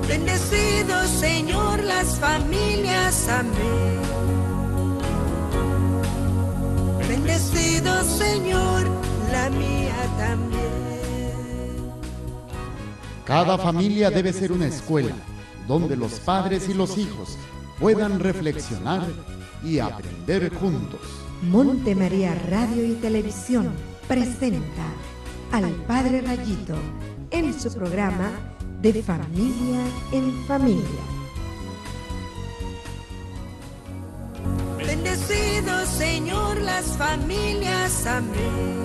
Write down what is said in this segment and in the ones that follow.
Bendecido, Señor, las familias, amén. Bendecido, Señor, la mía también. Cada familia debe ser una escuela donde los padres y los hijos puedan reflexionar y aprender juntos. Monte María Radio y Televisión presenta al Padre Rayito en su programa De Familia en Familia. Bendecido, Señor, las familias, amén.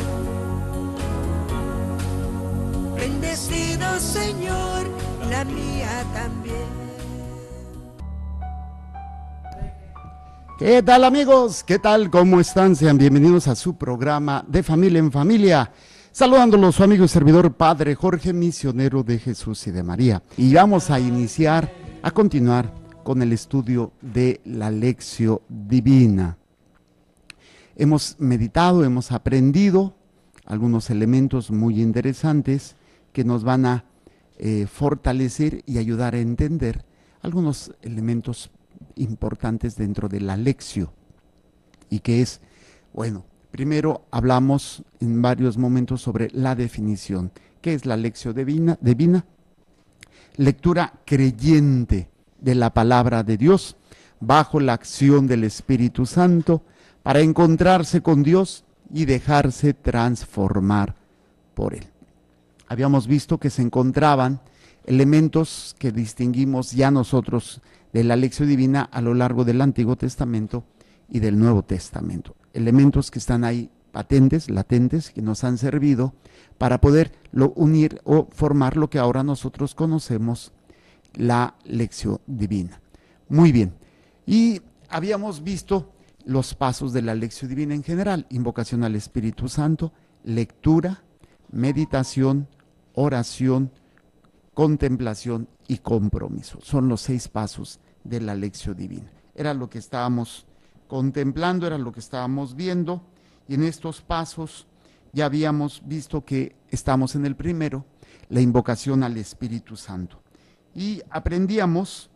Bendecido, Señor, la mía también. ¿Qué tal, amigos? ¿Qué tal? ¿Cómo están? Sean bienvenidos a su programa De Familia en Familia. Saludándolos su amigo y servidor Padre Jorge, misionero de Jesús y de María. Y vamos a continuar con el estudio de la Lectio Divina. Hemos meditado, hemos aprendido algunos elementos muy interesantes que nos van a fortalecer y ayudar a entender algunos elementos importantes dentro de la Lectio. Y que es, bueno, primero hablamos en varios momentos sobre la definición. ¿Qué es la Lectio Divina? Lectura creyente de la palabra de Dios bajo la acción del Espíritu Santo para encontrarse con Dios y dejarse transformar por Él. Habíamos visto que se encontraban elementos que distinguimos ya nosotros de la Lectio Divina a lo largo del Antiguo Testamento y del Nuevo Testamento. Elementos que están ahí patentes, latentes, que nos han servido para poderlo unir o formar lo que ahora nosotros conocemos, la Lectio Divina. Muy bien. Y habíamos visto los pasos de la Lectio Divina en general: invocación al Espíritu Santo, lectura, meditación, oración, contemplación y compromiso. Son los 6 pasos de la Lectio Divina. Era lo que estábamos contemplando, era lo que estábamos viendo, y en estos pasos ya habíamos visto que estamos en el primero, la invocación al Espíritu Santo. Y aprendíamos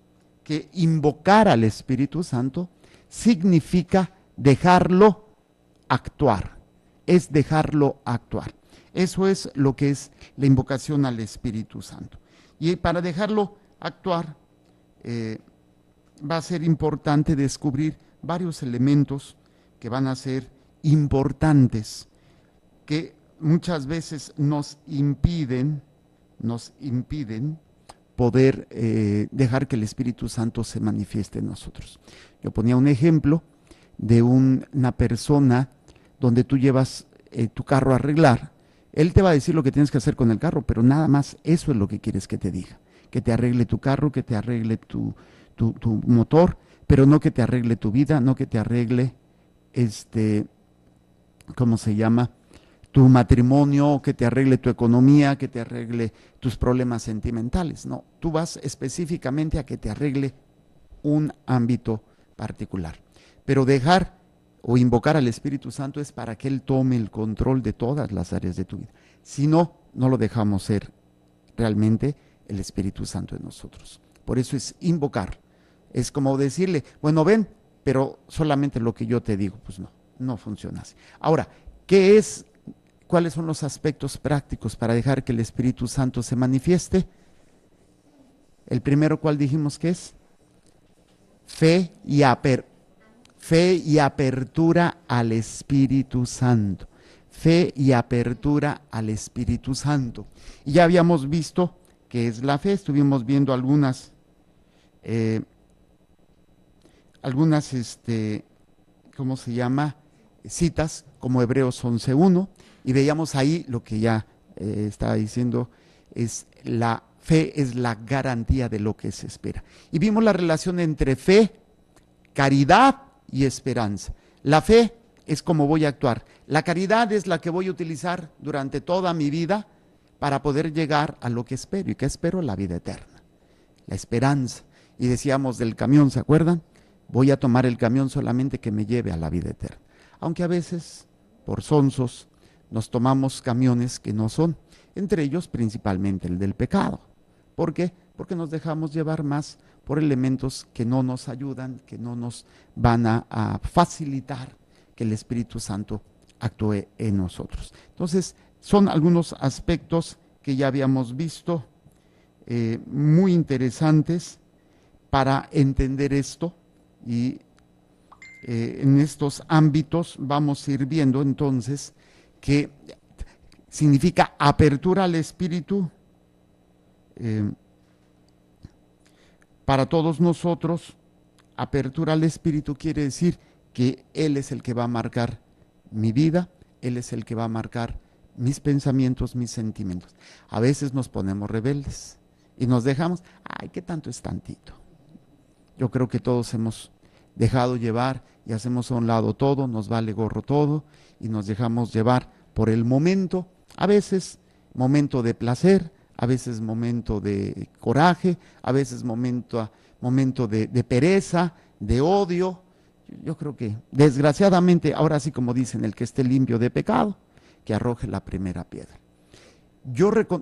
que invocar al Espíritu Santo significa dejarlo actuar, es dejarlo actuar. Eso es lo que es la invocación al Espíritu Santo. Y para dejarlo actuar, va a ser importante descubrir varios elementos que van a ser importantes, que muchas veces nos impiden poder dejar que el Espíritu Santo se manifieste en nosotros. Yo ponía un ejemplo de una persona donde tú llevas tu carro a arreglar. Él te va a decir lo que tienes que hacer con el carro, pero nada más eso es lo que quieres que te diga. Que te arregle tu carro, que te arregle tu motor, pero no que te arregle tu vida, no que te arregle tu matrimonio, que te arregle tu economía, que te arregle tus problemas sentimentales. No, tú vas específicamente a que te arregle un ámbito particular. Pero dejar o invocar al Espíritu Santo es para que Él tome el control de todas las áreas de tu vida. Si no, no lo dejamos ser realmente el Espíritu Santo en nosotros. Por eso es invocar. Es como decirle, bueno, ven, pero solamente lo que yo te digo. Pues no funciona así. Ahora, ¿cuáles son los aspectos prácticos para dejar que el Espíritu Santo se manifieste? El primero, ¿cuál dijimos que es? Fe y apertura al Espíritu Santo. Fe y apertura al Espíritu Santo. Y ya habíamos visto qué es la fe. Estuvimos viendo algunas citas, como Hebreos 11:1, y veíamos ahí lo que ya estaba diciendo, es la fe es la garantía de lo que se espera. Y vimos la relación entre fe, caridad y esperanza. La fe es como voy a actuar. La caridad es la que voy a utilizar durante toda mi vida para poder llegar a lo que espero. ¿Y qué espero? La vida eterna. La esperanza. Y decíamos del camión, ¿se acuerdan? Voy a tomar el camión solamente que me lleve a la vida eterna. Aunque a veces, por sonsos, nos tomamos camiones que no son. Entre ellos, principalmente el del pecado. ¿Por qué? porque nos dejamos llevar más por elementos que no nos ayudan, que no nos van a facilitar que el Espíritu Santo actúe en nosotros. Entonces, son algunos aspectos que ya habíamos visto, muy interesantes para entender esto, y en estos ámbitos vamos a ir viendo entonces que significa apertura al Espíritu para todos nosotros. Apertura al Espíritu quiere decir que Él es el que va a marcar mi vida, Él es el que va a marcar mis pensamientos, mis sentimientos. A veces nos ponemos rebeldes y nos dejamos, ay, ¿qué tanto es tantito? Yo creo que todos hemos dejado llevar y hacemos a un lado todo, nos vale gorro todo y nos dejamos llevar por el momento, a veces momento de placer, a veces momento de coraje, a veces momento de pereza, de odio. Yo creo que desgraciadamente, ahora sí como dicen, el que esté limpio de pecado, que arroje la primera piedra.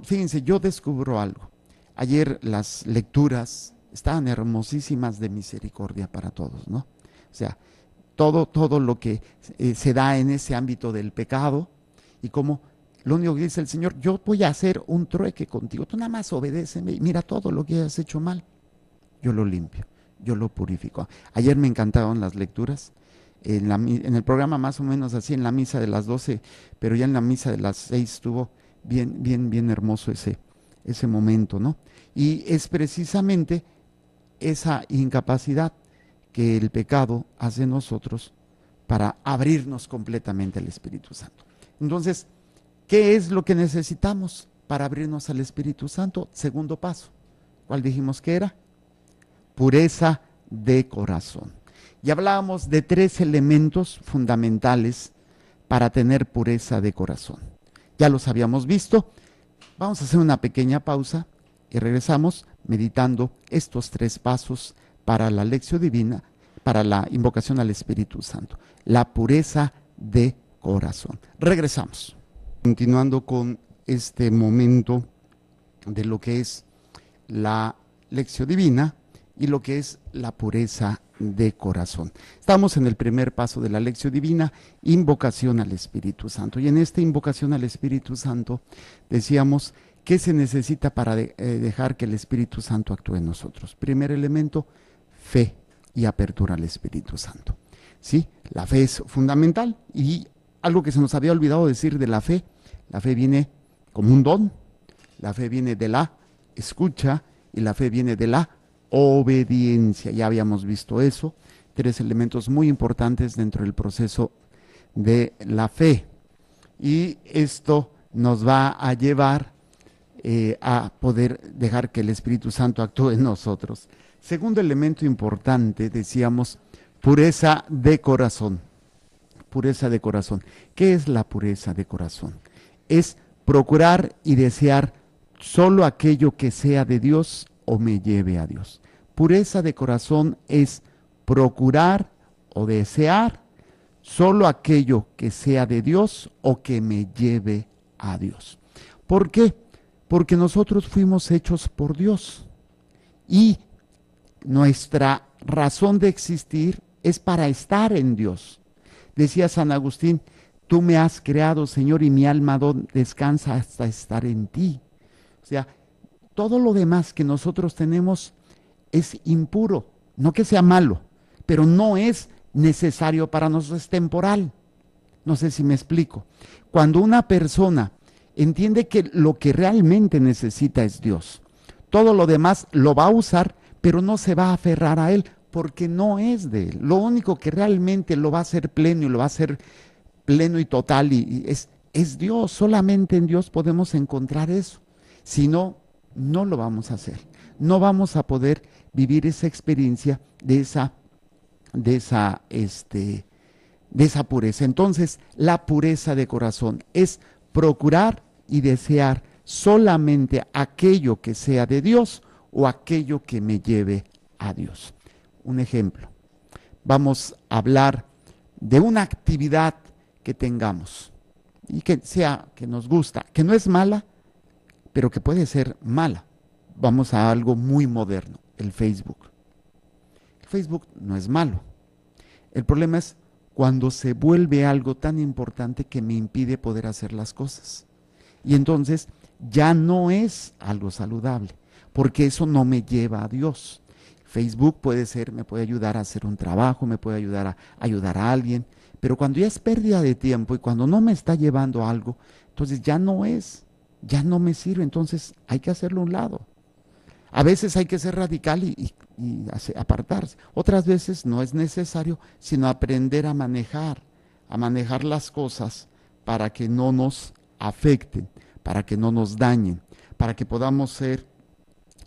Fíjense, yo descubro algo. Ayer las lecturas estaban hermosísimas de misericordia para todos, ¿no? O sea, todo lo que se da en ese ámbito del pecado, y como lo único que dice el Señor, yo voy a hacer un trueque contigo, tú nada más obedéceme y mira todo lo que has hecho mal, yo lo limpio, yo lo purifico. Ayer me encantaron las lecturas, en el programa más o menos así, en la misa de las 12, pero ya en la misa de las 6 estuvo bien hermoso ese momento, ¿no? Y es precisamente esa incapacidad que el pecado hace en nosotros para abrirnos completamente al Espíritu Santo. Entonces, ¿qué es lo que necesitamos para abrirnos al Espíritu Santo? Segundo paso, ¿cuál dijimos que era? Pureza de corazón. Y hablábamos de 3 elementos fundamentales para tener pureza de corazón. Ya los habíamos visto. Vamos a hacer una pequeña pausa y regresamos meditando estos 3 pasos para la lección divina, para la invocación al Espíritu Santo. La pureza de corazón. Regresamos. Continuando con este momento de lo que es la lección divina y lo que es la pureza de corazón. Estamos en el primer paso de la lección divina, invocación al Espíritu Santo. Y en esta invocación al Espíritu Santo decíamos, ¿qué se necesita para dejar que el Espíritu Santo actúe en nosotros? Primer elemento, fe y apertura al Espíritu Santo. ¿Sí? La fe es fundamental, y algo que se nos había olvidado decir de la fe viene como un don, la fe viene de la escucha y la fe viene de la obediencia. Ya habíamos visto eso, 3 elementos muy importantes dentro del proceso de la fe, y esto nos va a llevar a poder dejar que el Espíritu Santo actúe en nosotros. Segundo elemento importante, decíamos, pureza de corazón. Pureza de corazón. ¿Qué es la pureza de corazón? Es procurar y desear solo aquello que sea de Dios o me lleve a Dios. Pureza de corazón es procurar o desear solo aquello que sea de Dios o que me lleve a Dios. ¿Por qué? Porque nosotros fuimos hechos por Dios y nuestra razón de existir es para estar en Dios. Decía San Agustín, tú me has creado, Señor, y mi alma descansa hasta estar en ti. O sea, todo lo demás que nosotros tenemos es impuro, no que sea malo, pero no es necesario para nosotros, es temporal. No sé si me explico. Cuando una persona entiende que lo que realmente necesita es Dios, todo lo demás lo va a usar, pero no se va a aferrar a Él, porque no es de Él. Lo único que realmente lo va a hacer pleno y lo va a hacer pleno y total es Dios. Solamente en Dios podemos encontrar eso. Si no, no lo vamos a hacer. No vamos a poder vivir esa experiencia de esa pureza. Entonces, la pureza de corazón es procurar y desear solamente aquello que sea de Dios o aquello que me lleve a Dios. Un ejemplo, vamos a hablar de una actividad que tengamos y que nos gusta, que no es mala, pero que puede ser mala. vamos a algo muy moderno, el Facebook. El Facebook no es malo. El problema es cuando se vuelve algo tan importante que me impide poder hacer las cosas. Y entonces ya no es algo saludable, porque eso no me lleva a Dios. Facebook me puede ayudar a hacer un trabajo, me puede ayudar a alguien, pero cuando ya es pérdida de tiempo y cuando no me está llevando a algo, entonces ya no me sirve, entonces hay que hacerlo a un lado. A veces hay que ser radical y apartarse. Otras veces no es necesario, sino aprender a manejar las cosas para que no nos afecten, para que no nos dañen, para que podamos ser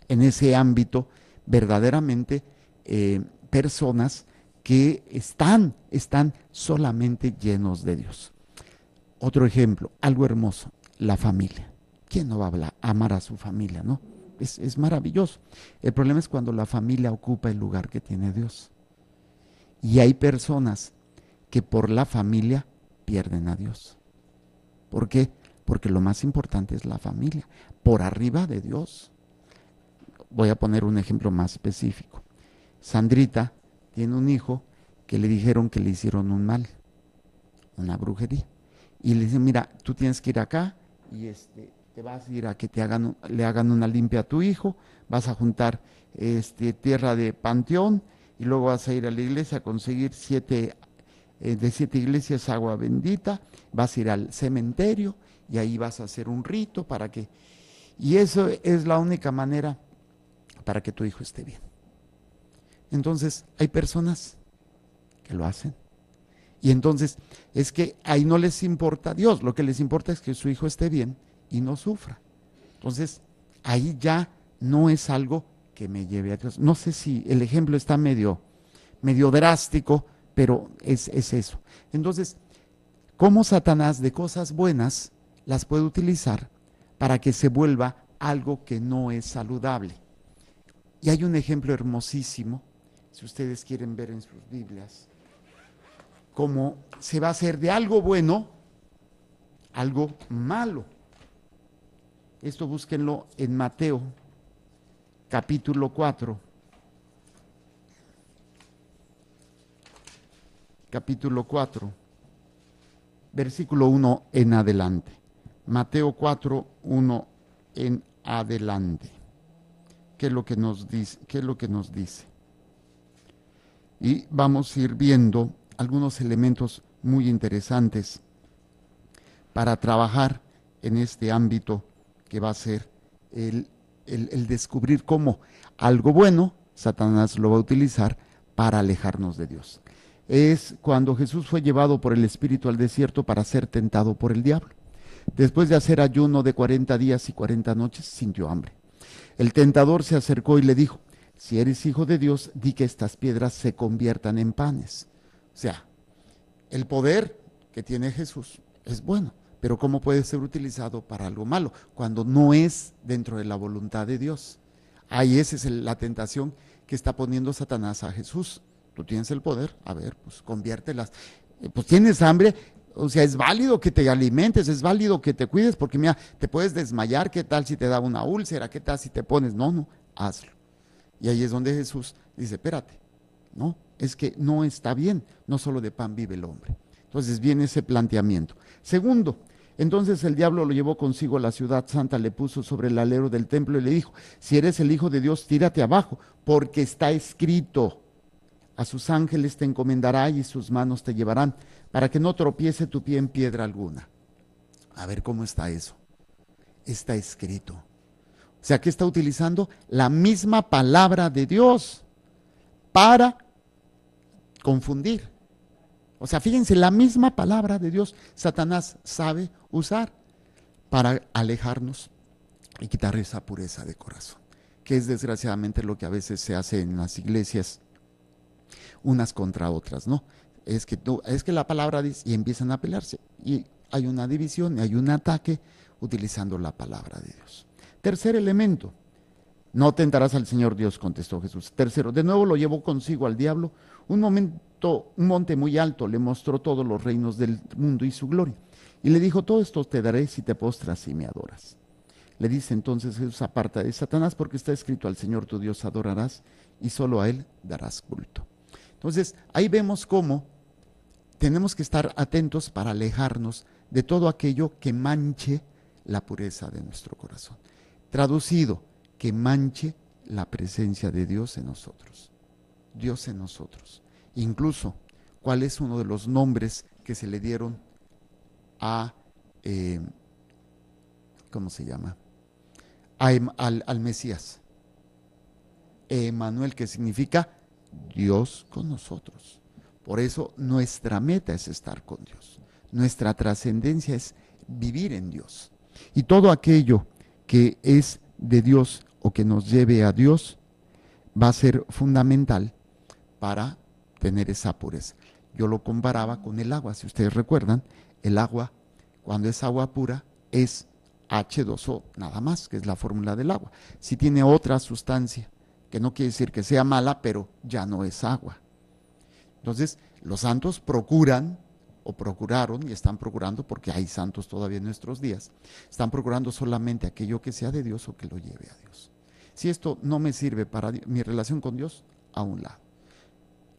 en ese ámbito verdaderamente personas que están solamente llenos de Dios. Otro ejemplo, algo hermoso, la familia. ¿Quién no va a amar a su familia, no? Es maravilloso. El problema es cuando la familia ocupa el lugar que tiene Dios. Y hay personas que por la familia pierden a Dios. ¿Por qué? Porque lo más importante es la familia, por arriba de Dios. Voy a poner un ejemplo más específico. Sandrita tiene un hijo que le dijeron que le hicieron un mal, una brujería. Y le dicen, mira, tú tienes que ir acá y te vas a ir a que le hagan una limpia a tu hijo, vas a juntar tierra de panteón y luego vas a ir a la iglesia a conseguir de 7 iglesias agua bendita, vas a ir al cementerio y ahí vas a hacer un rito y eso es la única manera para que tu hijo esté bien. Entonces hay personas que lo hacen y entonces es que ahí no les importa a Dios, lo que les importa es que su hijo esté bien y no sufra. Entonces ahí ya no es algo que me lleve a Dios. No sé si el ejemplo está medio drástico, pero es eso. Entonces, ¿cómo Satanás de cosas buenas las puede utilizar para que se vuelva algo que no es saludable? Y hay un ejemplo hermosísimo, si ustedes quieren ver en sus Biblias, cómo se va a hacer de algo bueno, algo malo. Esto búsquenlo en Mateo, capítulo 4. Capítulo 4, versículo 1 en adelante. Mateo 4, 1 en adelante. ¿Qué es lo que nos dice? Y vamos a ir viendo algunos elementos muy interesantes para trabajar en este ámbito que va a ser el descubrir cómo algo bueno Satanás lo va a utilizar para alejarnos de Dios. Es cuando Jesús fue llevado por el Espíritu al desierto para ser tentado por el diablo. Después de hacer ayuno de 40 días y 40 noches, sintió hambre. El tentador se acercó y le dijo, si eres hijo de Dios, di que estas piedras se conviertan en panes. O sea, el poder que tiene Jesús es bueno, pero ¿cómo puede ser utilizado para algo malo? Cuando no es dentro de la voluntad de Dios. Ahí esa es la tentación que está poniendo Satanás a Jesús. Tú tienes el poder, a ver, pues conviértelas. Pues tienes hambre, o sea, es válido que te alimentes, es válido que te cuides, porque mira, te puedes desmayar, ¿qué tal si te da una úlcera? ¿Qué tal si te pones? No, hazlo. Y ahí es donde Jesús dice, espérate, no, es que no está bien, no solo de pan vive el hombre. Entonces viene ese planteamiento. Segundo, entonces el diablo lo llevó consigo a la ciudad santa, le puso sobre el alero del templo y le dijo, si eres el Hijo de Dios, tírate abajo, porque está escrito, a sus ángeles te encomendará y sus manos te llevarán, para que no tropiece tu pie en piedra alguna. A ver cómo está eso. Está escrito. O sea, que está utilizando la misma palabra de Dios para confundir. O sea, fíjense, la misma palabra de Dios Satanás sabe usar para alejarnos y quitar esa pureza de corazón, que es desgraciadamente lo que a veces se hace en las iglesias unas contra otras, ¿no? Es que la palabra dice, y empiezan a pelearse, y hay una división, y hay un ataque utilizando la palabra de Dios. Tercer elemento, no tentarás al Señor Dios, contestó Jesús. Tercero, de nuevo lo llevó consigo al diablo, un monte muy alto, le mostró todos los reinos del mundo y su gloria, y le dijo, todo esto te daré si te postras y me adoras. Le dice entonces Jesús: aparta de Satanás, porque está escrito: al Señor tu Dios adorarás y solo a Él darás culto. Entonces, ahí vemos cómo tenemos que estar atentos para alejarnos de todo aquello que manche la pureza de nuestro corazón. Traducido, que manche la presencia de Dios en nosotros. Dios en nosotros. Incluso, ¿cuál es uno de los nombres que se le dieron a, ¿cómo se llama? Al Mesías? Emmanuel, que significa Dios con nosotros. Por eso nuestra meta es estar con Dios. Nuestra trascendencia es vivir en Dios. Y todo aquello que es de Dios o que nos lleve a Dios va a ser fundamental para tener esa pureza. Yo lo comparaba con el agua. Si ustedes recuerdan, el agua, cuando es agua pura, es H2O nada más, que es la fórmula del agua. Si tiene otra sustancia, que no quiere decir que sea mala, pero ya no es agua. Entonces, los santos procuran, o procuraron, y están procurando, porque hay santos todavía en nuestros días, están procurando solamente aquello que sea de Dios o que lo lleve a Dios. Si esto no me sirve para mi relación con Dios, a un lado.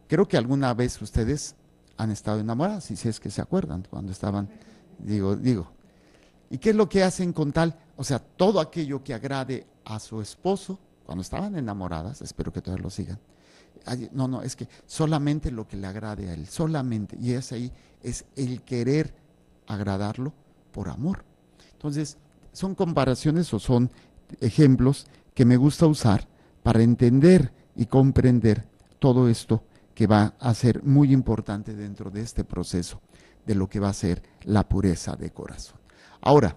Creo que alguna vez ustedes han estado enamoradas, y si es que se acuerdan, cuando estaban, digo. ¿Y qué es lo que hacen con tal? O sea, todo aquello que agrade a su esposo, cuando estaban enamoradas, espero que todavía lo sigan. No, es que solamente lo que le agrade a él, solamente, y es ahí, es el querer agradarlo por amor. Entonces, son comparaciones o son ejemplos que me gusta usar para entender y comprender todo esto que va a ser muy importante dentro de este proceso de lo que va a ser la pureza de corazón. Ahora,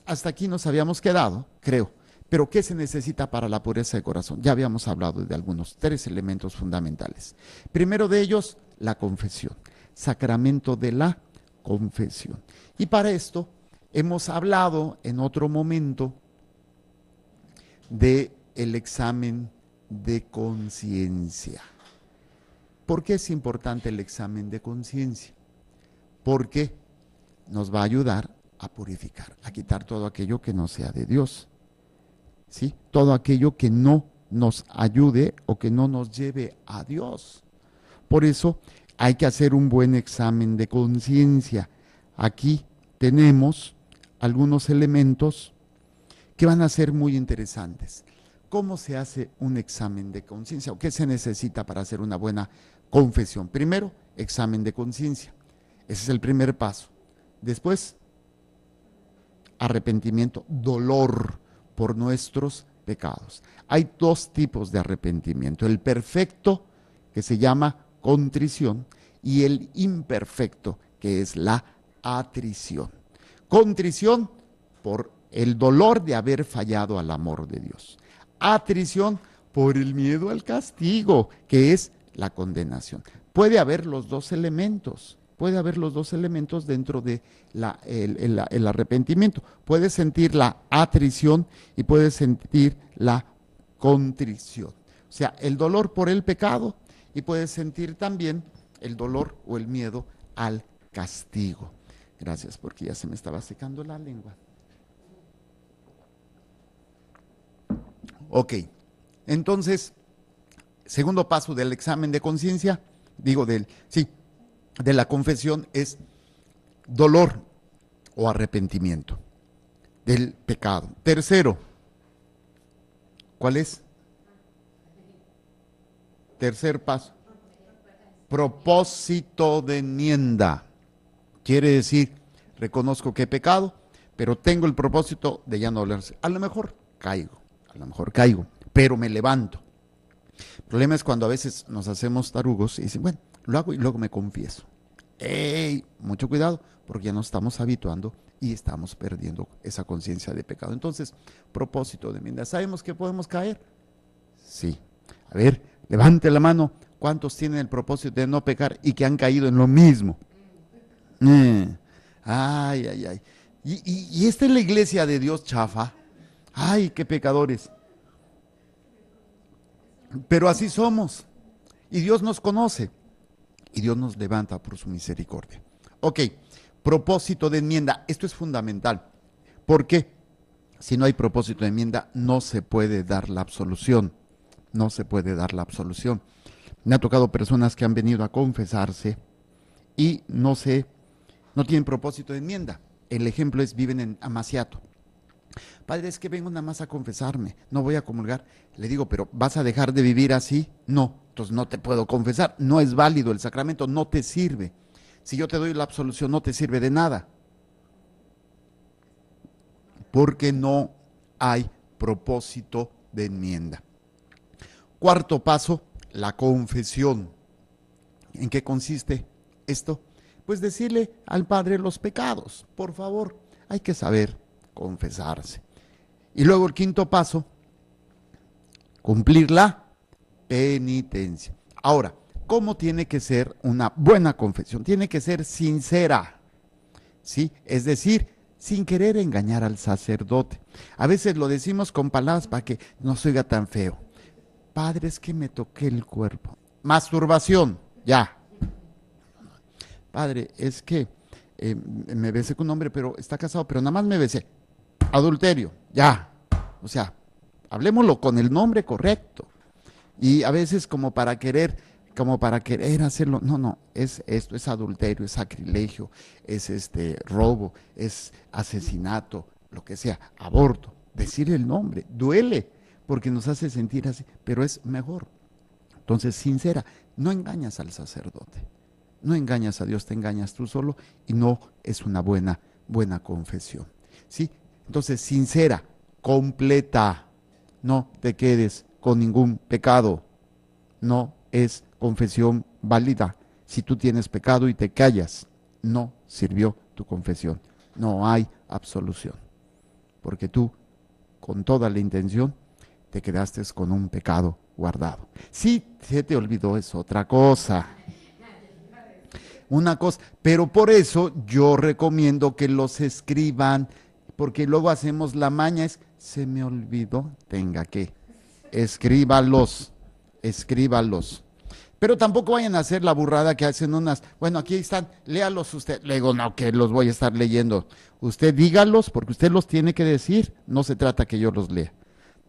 hasta aquí nos habíamos quedado, creo. Pero ¿qué se necesita para la pureza de corazón? Ya habíamos hablado de algunos 3 elementos fundamentales. Primero de ellos, la confesión, sacramento de la confesión. Y para esto hemos hablado en otro momento del examen de conciencia. ¿Por qué es importante el examen de conciencia? Porque nos va a ayudar a purificar, a quitar todo aquello que no sea de Dios. ¿Sí? Todo aquello que no nos ayude o que no nos lleve a Dios. Por eso hay que hacer un buen examen de conciencia. Aquí tenemos algunos elementos que van a ser muy interesantes. ¿Cómo se hace un examen de conciencia? ¿O qué se necesita para hacer una buena confesión? Primero, examen de conciencia. Ese es el primer paso. Después, arrepentimiento, dolor por nuestros pecados. Hay 2 tipos de arrepentimiento: el perfecto, que se llama contrición, y el imperfecto, que es la atrición. Contrición por el dolor de haber fallado al amor de Dios. Atrición por el miedo al castigo, que es la condenación. Puede haber los 2 elementos. Puede haber los 2 elementos dentro de el arrepentimiento. Puedes sentir la atrición y puedes sentir la contrición. O sea, el dolor por el pecado, y puedes sentir también el dolor o el miedo al castigo. Gracias, porque ya se me estaba secando la lengua. Ok, entonces, segundo paso del examen de conciencia, de la confesión, es dolor o arrepentimiento del pecado. Tercero, ¿cuál es? Tercer paso, propósito de enmienda. Quiere decir, reconozco que he pecado, pero tengo el propósito de ya no hablarse. A lo mejor caigo, pero me levanto. El problema es cuando a veces nos hacemos tarugos y dicen, bueno, lo hago y luego me confieso. ¡Ey! Mucho cuidado, porque ya nos estamos habituando y estamos perdiendo esa conciencia de pecado. Entonces, propósito de enmienda. ¿Sabemos que podemos caer? Sí. A ver, levante la mano. ¿Cuántos tienen el propósito de no pecar y que han caído en lo mismo? Ay. Y esta es la iglesia de Dios chafa. Ay, qué pecadores. Pero así somos. Y Dios nos conoce. Y Dios nos levanta por su misericordia. Ok, propósito de enmienda. Esto es fundamental. Porque si no hay propósito de enmienda, no se puede dar la absolución. No se puede dar la absolución. Me ha tocado personas que han venido a confesarse y no tienen propósito de enmienda. El ejemplo es, viven en Amaciato. Padre, es que vengo nada más a confesarme, no voy a comulgar. Le digo, pero ¿vas a dejar de vivir así? No, entonces no te puedo confesar, no es válido el sacramento, no te sirve. Si yo te doy la absolución, no te sirve de nada. Porque no hay propósito de enmienda. Cuarto paso, la confesión. ¿En qué consiste esto? Pues decirle al Padre los pecados, por favor, hay que saber confesarse. Y luego el quinto paso, cumplir la penitencia. Ahora, ¿cómo tiene que ser una buena confesión? Tiene que ser sincera, ¿sí? Es decir, sin querer engañar al sacerdote. A veces lo decimos con palabras para que no se oiga tan feo. Padre, es que me toqué el cuerpo. Masturbación, ya. Padre, es que me besé con un hombre, pero está casado, pero nada más me besé. Adulterio, ya. O sea, hablemoslo con el nombre correcto. Y a veces como para querer hacerlo, no, esto es adulterio, es sacrilegio, es robo, es asesinato, lo que sea, aborto. Decir el nombre duele porque nos hace sentir así, pero es mejor. Entonces, sincera, no engañas al sacerdote, no engañas a Dios, te engañas tú solo y no es una buena confesión, ¿sí? Entonces, sincera, completa, no te quedes con ningún pecado, no es confesión válida. Si tú tienes pecado y te callas, no sirvió tu confesión, no hay absolución, porque tú, con toda la intención, te quedaste con un pecado guardado. Si se te olvidó es otra cosa. Una cosa, pero por eso yo recomiendo que los escriban, porque luego hacemos la maña, se me olvidó, tenga que, escríbalos. Pero tampoco vayan a hacer la burrada que hacen unas, bueno, aquí están, léalos usted. Le digo, no, que los voy a estar leyendo. Usted dígalos, porque usted los tiene que decir, no se trata que yo los lea.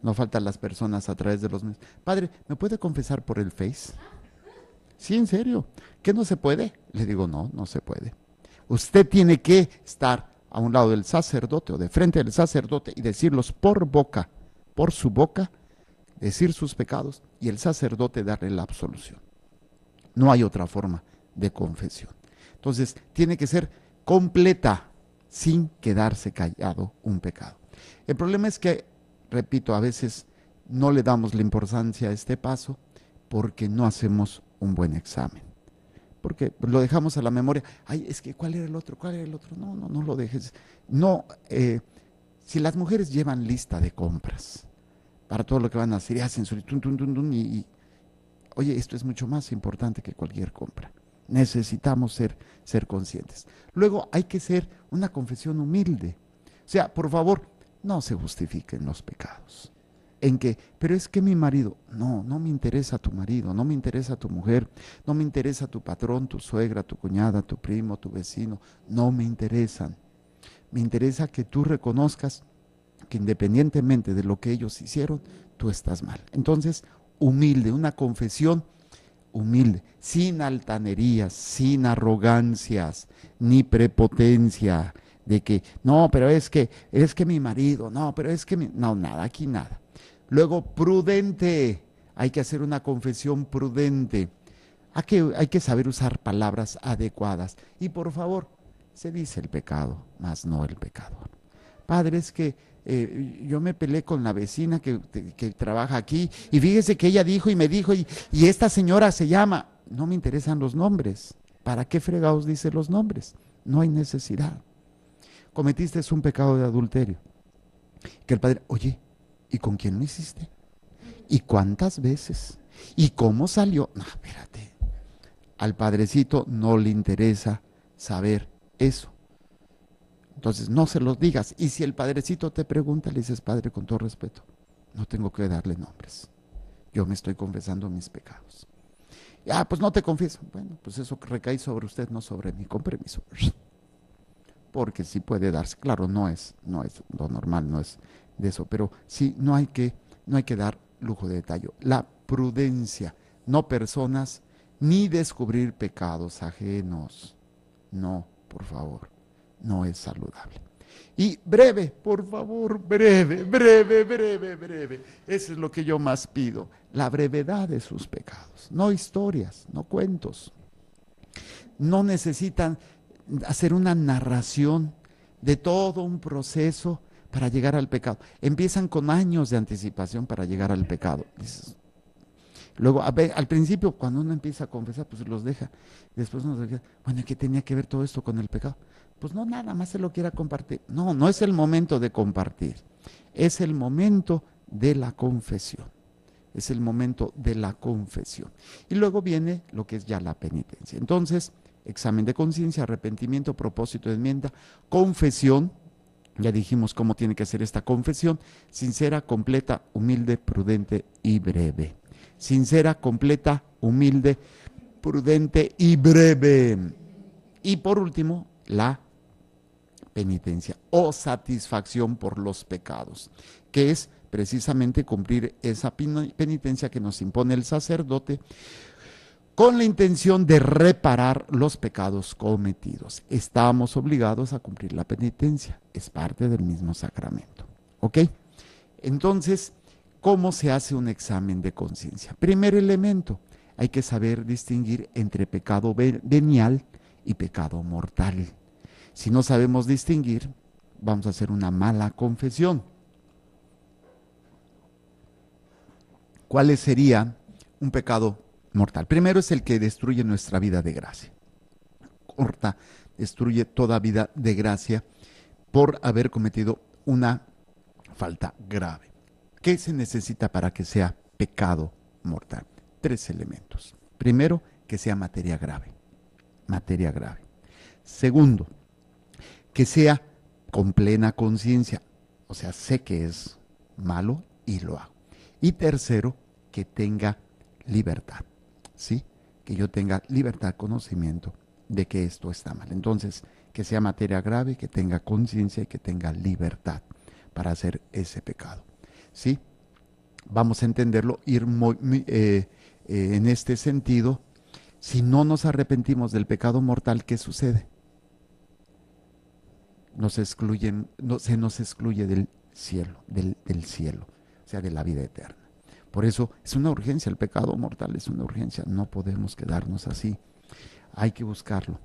No faltan las personas a través de los medios. Padre, ¿me puede confesar por el Face? Sí, en serio. ¿Qué no se puede? Le digo, no se puede. Usted tiene que estar a un lado del sacerdote o de frente del sacerdote y decirlos por boca, por su boca, decir sus pecados y el sacerdote darle la absolución. No hay otra forma de confesión. Entonces, tiene que ser completa, sin quedarse callado un pecado. El problema es que, repito, a veces no le damos la importancia a este paso porque no hacemos un buen examen. Porque lo dejamos a la memoria. Ay, es que ¿cuál era el otro? No lo dejes. No, si las mujeres llevan lista de compras para todo lo que van a hacer y hacen su oye, esto es mucho más importante que cualquier compra. Necesitamos ser conscientes. Luego hay que ser una confesión humilde. O sea, por favor, no se justifiquen los pecados. En que, pero es que mi marido, no me interesa tu marido, no me interesa tu mujer, no me interesa tu patrón, tu suegra, tu cuñada, tu primo, tu vecino, no me interesan. Me interesa que tú reconozcas que independientemente de lo que ellos hicieron, tú estás mal. Entonces, humilde, una confesión humilde, sin altanerías, sin arrogancias, ni prepotencia, de que, no, pero es que mi marido, no, pero es que no, nada, aquí nada. Luego, prudente, hay que hacer una confesión prudente, hay que saber usar palabras adecuadas. Y por favor, se dice el pecado, mas no el pecador. Padre, es que yo me peleé con la vecina que trabaja aquí, y fíjese que ella dijo y me dijo, y esta señora se llama, no me interesan los nombres. ¿Para qué fregados dice los nombres? No hay necesidad. Cometiste un pecado de adulterio. Que el padre, oye, ¿y con quién lo hiciste? ¿Y cuántas veces? ¿Y cómo salió? No, espérate. Al padrecito no le interesa saber eso. Entonces no se los digas. Y si el padrecito te pregunta, le dices, padre, con todo respeto, no tengo que darle nombres. Yo me estoy confesando mis pecados. Pues no te confieso. Bueno, pues eso recae sobre usted, no sobre mí. Con permiso. porque sí puede darse. Claro, no es lo normal, no es de eso, pero sí, no hay que dar lujo de detalle. La prudencia, no personas, ni descubrir pecados ajenos. No, por favor, no es saludable. Y breve, por favor, breve. Eso es lo que yo más pido, la brevedad de sus pecados. No historias, no cuentos. No necesitan hacer una narración de todo un proceso para llegar al pecado. Empiezan con años de anticipación para llegar al pecado. Luego, al principio, cuando uno empieza a confesar, pues los deja. Después uno dice, bueno, ¿y qué tenía que ver todo esto con el pecado? Pues no, nada más se lo quiera compartir. No, no es el momento de compartir. Es el momento de la confesión. Es el momento de la confesión. Y luego viene lo que es ya la penitencia. Entonces, examen de conciencia, arrepentimiento, propósito de enmienda, confesión. Ya dijimos cómo tiene que ser esta confesión: sincera, completa, humilde, prudente y breve. Sincera, completa, humilde, prudente y breve. Y por último, la penitencia o satisfacción por los pecados, que es precisamente cumplir esa penitencia que nos impone el sacerdote con la intención de reparar los pecados cometidos. Estamos obligados a cumplir la penitencia, es parte del mismo sacramento. ¿Ok? Entonces, ¿cómo se hace un examen de conciencia? Primer elemento, hay que saber distinguir entre pecado venial y pecado mortal. Si no sabemos distinguir, vamos a hacer una mala confesión. ¿Cuál sería un pecado mortal? Primero es el que destruye nuestra vida de gracia. Corta, destruye toda vida de gracia por haber cometido una falta grave. ¿Qué se necesita para que sea pecado mortal? 3 elementos. Primero, que sea materia grave. Materia grave. Segundo, que sea con plena conciencia. O sea, sé que es malo y lo hago. Y tercero, que tenga libertad. ¿Sí? Que yo tenga libertad, conocimiento de que esto está mal. Entonces, que sea materia grave, que tenga conciencia y que tenga libertad para hacer ese pecado. ¿Sí? Vamos a entenderlo, ir en este sentido. Si no nos arrepentimos del pecado mortal, ¿qué sucede? Se nos excluye del cielo, del cielo, o sea, de la vida eterna. Por eso es una urgencia, el pecado mortal es una urgencia, no podemos quedarnos así, hay que buscarlo.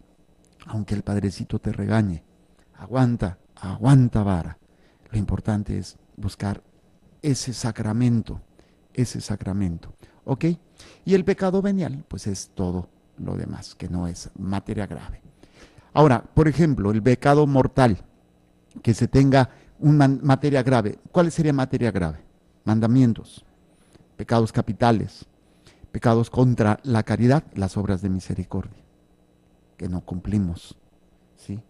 Aunque el Padrecito te regañe, aguanta vara. Lo importante es buscar ese sacramento, ¿ok? Y el pecado venial, pues es todo lo demás, que no es materia grave. Ahora, por ejemplo, el pecado mortal, que se tenga una materia grave. ¿Cuál sería materia grave? Mandamientos, pecados capitales, pecados contra la caridad, las obras de misericordia, que no cumplimos, ¿sí?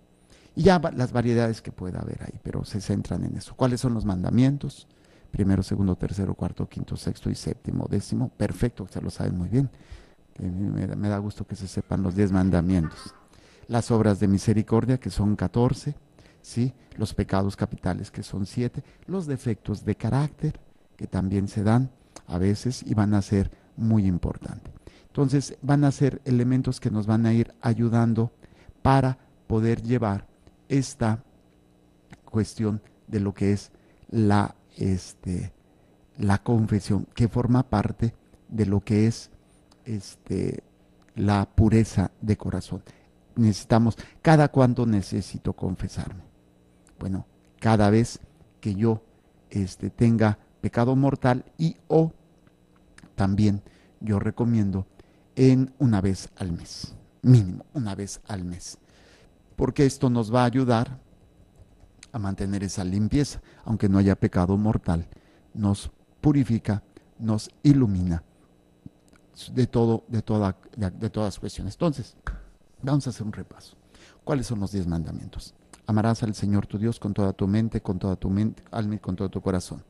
Y ya las variedades que pueda haber ahí, pero se centran en eso. ¿Cuáles son los mandamientos? Primero, segundo, tercero, cuarto, quinto, sexto y séptimo, décimo. Perfecto, se lo saben muy bien. Me da gusto que se sepan los 10 mandamientos. Las obras de misericordia, que son 14, ¿sí? Los pecados capitales, que son 7, los defectos de carácter, que también se dan a veces y van a ser muy importantes. Entonces, van a ser elementos que nos van a ir ayudando para poder llevar esta cuestión de lo que es la confesión, que forma parte de lo que es la pureza de corazón. ¿Cada cuánto necesito confesarme? Bueno, cada vez que yo tenga pecado mortal y o también yo recomiendo en una vez al mes, mínimo una vez al mes, porque esto nos va a ayudar a mantener esa limpieza, aunque no haya pecado mortal, nos purifica, nos ilumina de todas cuestiones. Entonces, vamos a hacer un repaso. ¿Cuáles son los 10 mandamientos? Amarás al Señor tu Dios con toda tu mente, alma y con todo tu corazón.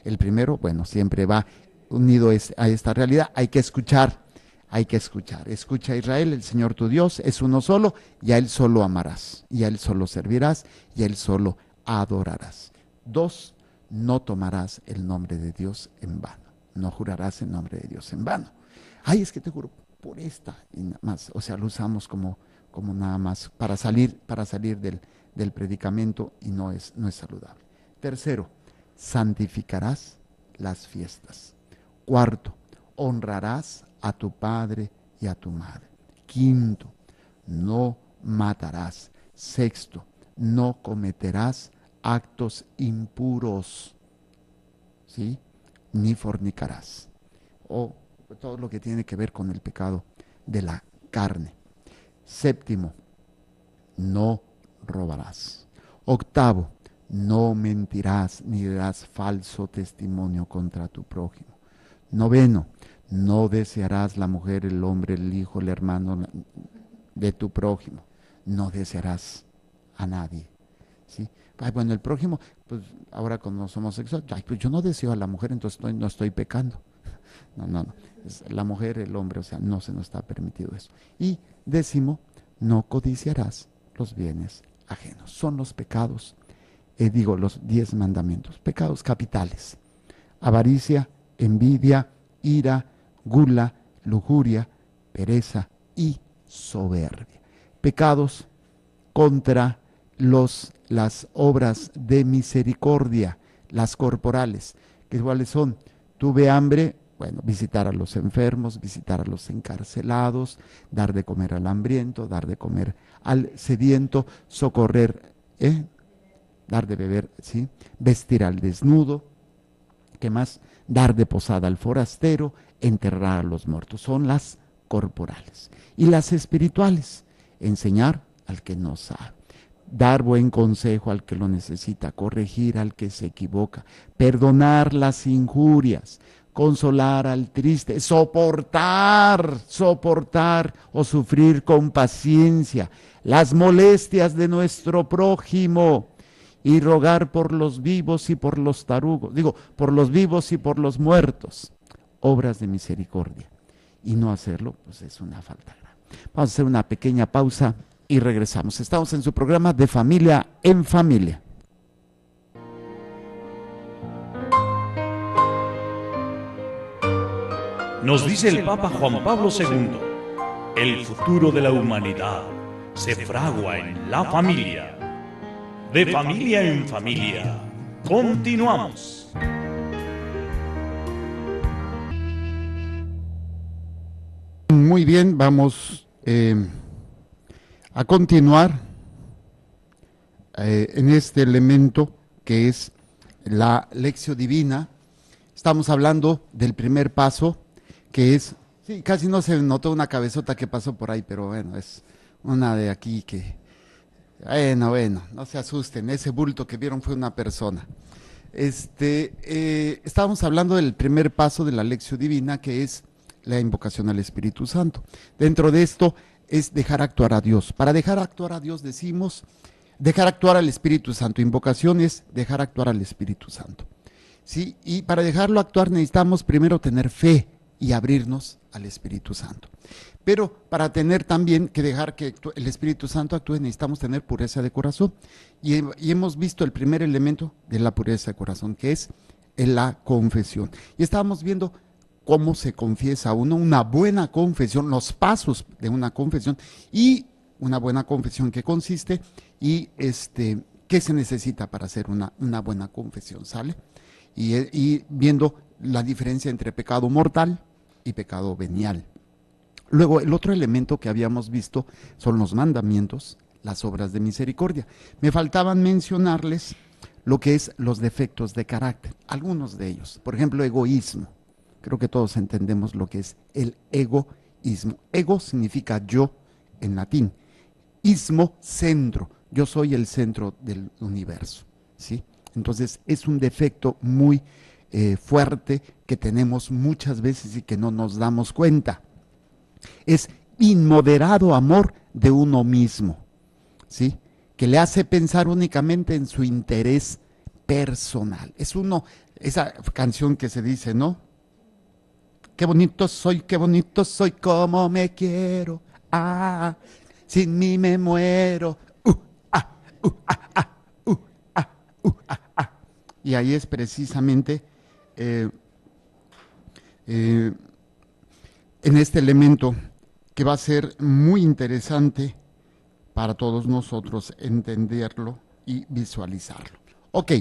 El primero, bueno, siempre va unido a esta realidad. Hay que escuchar hay que escuchar. Escucha, Israel, el Señor tu Dios es uno solo, y a Él solo amarás, y a Él solo servirás, y a Él solo adorarás. 2, no tomarás el nombre de Dios en vano. No jurarás en nombre de Dios en vano. Ay, es que te juro por esta y nada más. O sea, lo usamos como nada más para salir del predicamento, y no es saludable. 3, santificarás las fiestas. 4, honrarás a tu padre y a tu madre. 5, no matarás. 6, no cometerás actos impuros, ¿sí? Ni fornicarás. O todo lo que tiene que ver con el pecado de la carne. 7, no robarás. 8, no mentirás ni darás falso testimonio contra tu prójimo. 9, no desearás la mujer, el hombre, el hijo, el hermano de tu prójimo. No desearás a nadie, ¿sí? Ay, bueno, el prójimo, pues ahora cuando somos homosexuales, ay, pues yo no deseo a la mujer, entonces no estoy pecando. No. Es la mujer, el hombre, o sea, no se nos está permitido eso. Y 10, no codiciarás los bienes ajenos. Son los pecados, los 10 mandamientos, pecados capitales: avaricia, envidia, ira, gula, lujuria, pereza y soberbia. Pecados contra las obras de misericordia, las corporales, que cuáles son: tuve hambre, bueno, visitar a los enfermos, visitar a los encarcelados, dar de comer al hambriento, dar de comer al sediento, socorrer, dar de beber, ¿sí? Vestir al desnudo, ¿qué más? Dar de posada al forastero, enterrar a los muertos. Son las corporales. Y las espirituales: enseñar al que no sabe, dar buen consejo al que lo necesita, corregir al que se equivoca, perdonar las injurias, consolar al triste, soportar o sufrir con paciencia las molestias de nuestro prójimo, y rogar por los vivos y por los tarugos, por los vivos y por los muertos, obras de misericordia. Y no hacerlo, pues es una falta grave. Vamos a hacer una pequeña pausa y regresamos. Estamos en su programa de Familia en Familia. Nos dice el Papa Juan Pablo II, el futuro de la humanidad se fragua en la familia. De Familia en Familia, continuamos. Muy bien, vamos a continuar en este elemento que es la lección divina. Estamos hablando del primer paso, que es, sí, casi no se notó una cabezota que pasó por ahí, pero bueno, es una de aquí que, bueno, no se asusten, ese bulto que vieron fue una persona. Estábamos hablando del primer paso de la lección divina, que es la invocación al Espíritu Santo. Dentro de esto es dejar actuar a Dios. Para dejar actuar a Dios decimos dejar actuar al Espíritu Santo. Invocación es dejar actuar al Espíritu Santo, ¿sí? Y para dejarlo actuar necesitamos primero tener fe y abrirnos al Espíritu Santo. Pero para tener también que dejar que el Espíritu Santo actúe, necesitamos tener pureza de corazón. Y hemos visto el primer elemento de la pureza de corazón, que es la confesión. Y estábamos viendo cómo se confiesa uno, una buena confesión, los pasos de una confesión, y una buena confesión que consiste, y qué se necesita para hacer una buena confesión, ¿sale? Y viendo la diferencia entre pecado mortal y pecado venial. Luego, el otro elemento que habíamos visto son los mandamientos, las obras de misericordia. Me faltaban mencionarles lo que es los defectos de carácter, algunos de ellos. Por ejemplo, egoísmo. Creo que todos entendemos lo que es el egoísmo. Ego significa yo en latín. Ismo, centro. Yo soy el centro del universo, ¿sí? Entonces, es un defecto muy fuerte que tenemos muchas veces y que no nos damos cuenta. Es inmoderado amor de uno mismo, ¿sí? Que le hace pensar únicamente en su interés personal. Es esa canción que se dice, ¿no? qué bonito soy, cómo me quiero. Sin mí me muero. Y ahí es precisamente en este elemento que va a ser muy interesante para todos nosotros entenderlo y visualizarlo. Ok,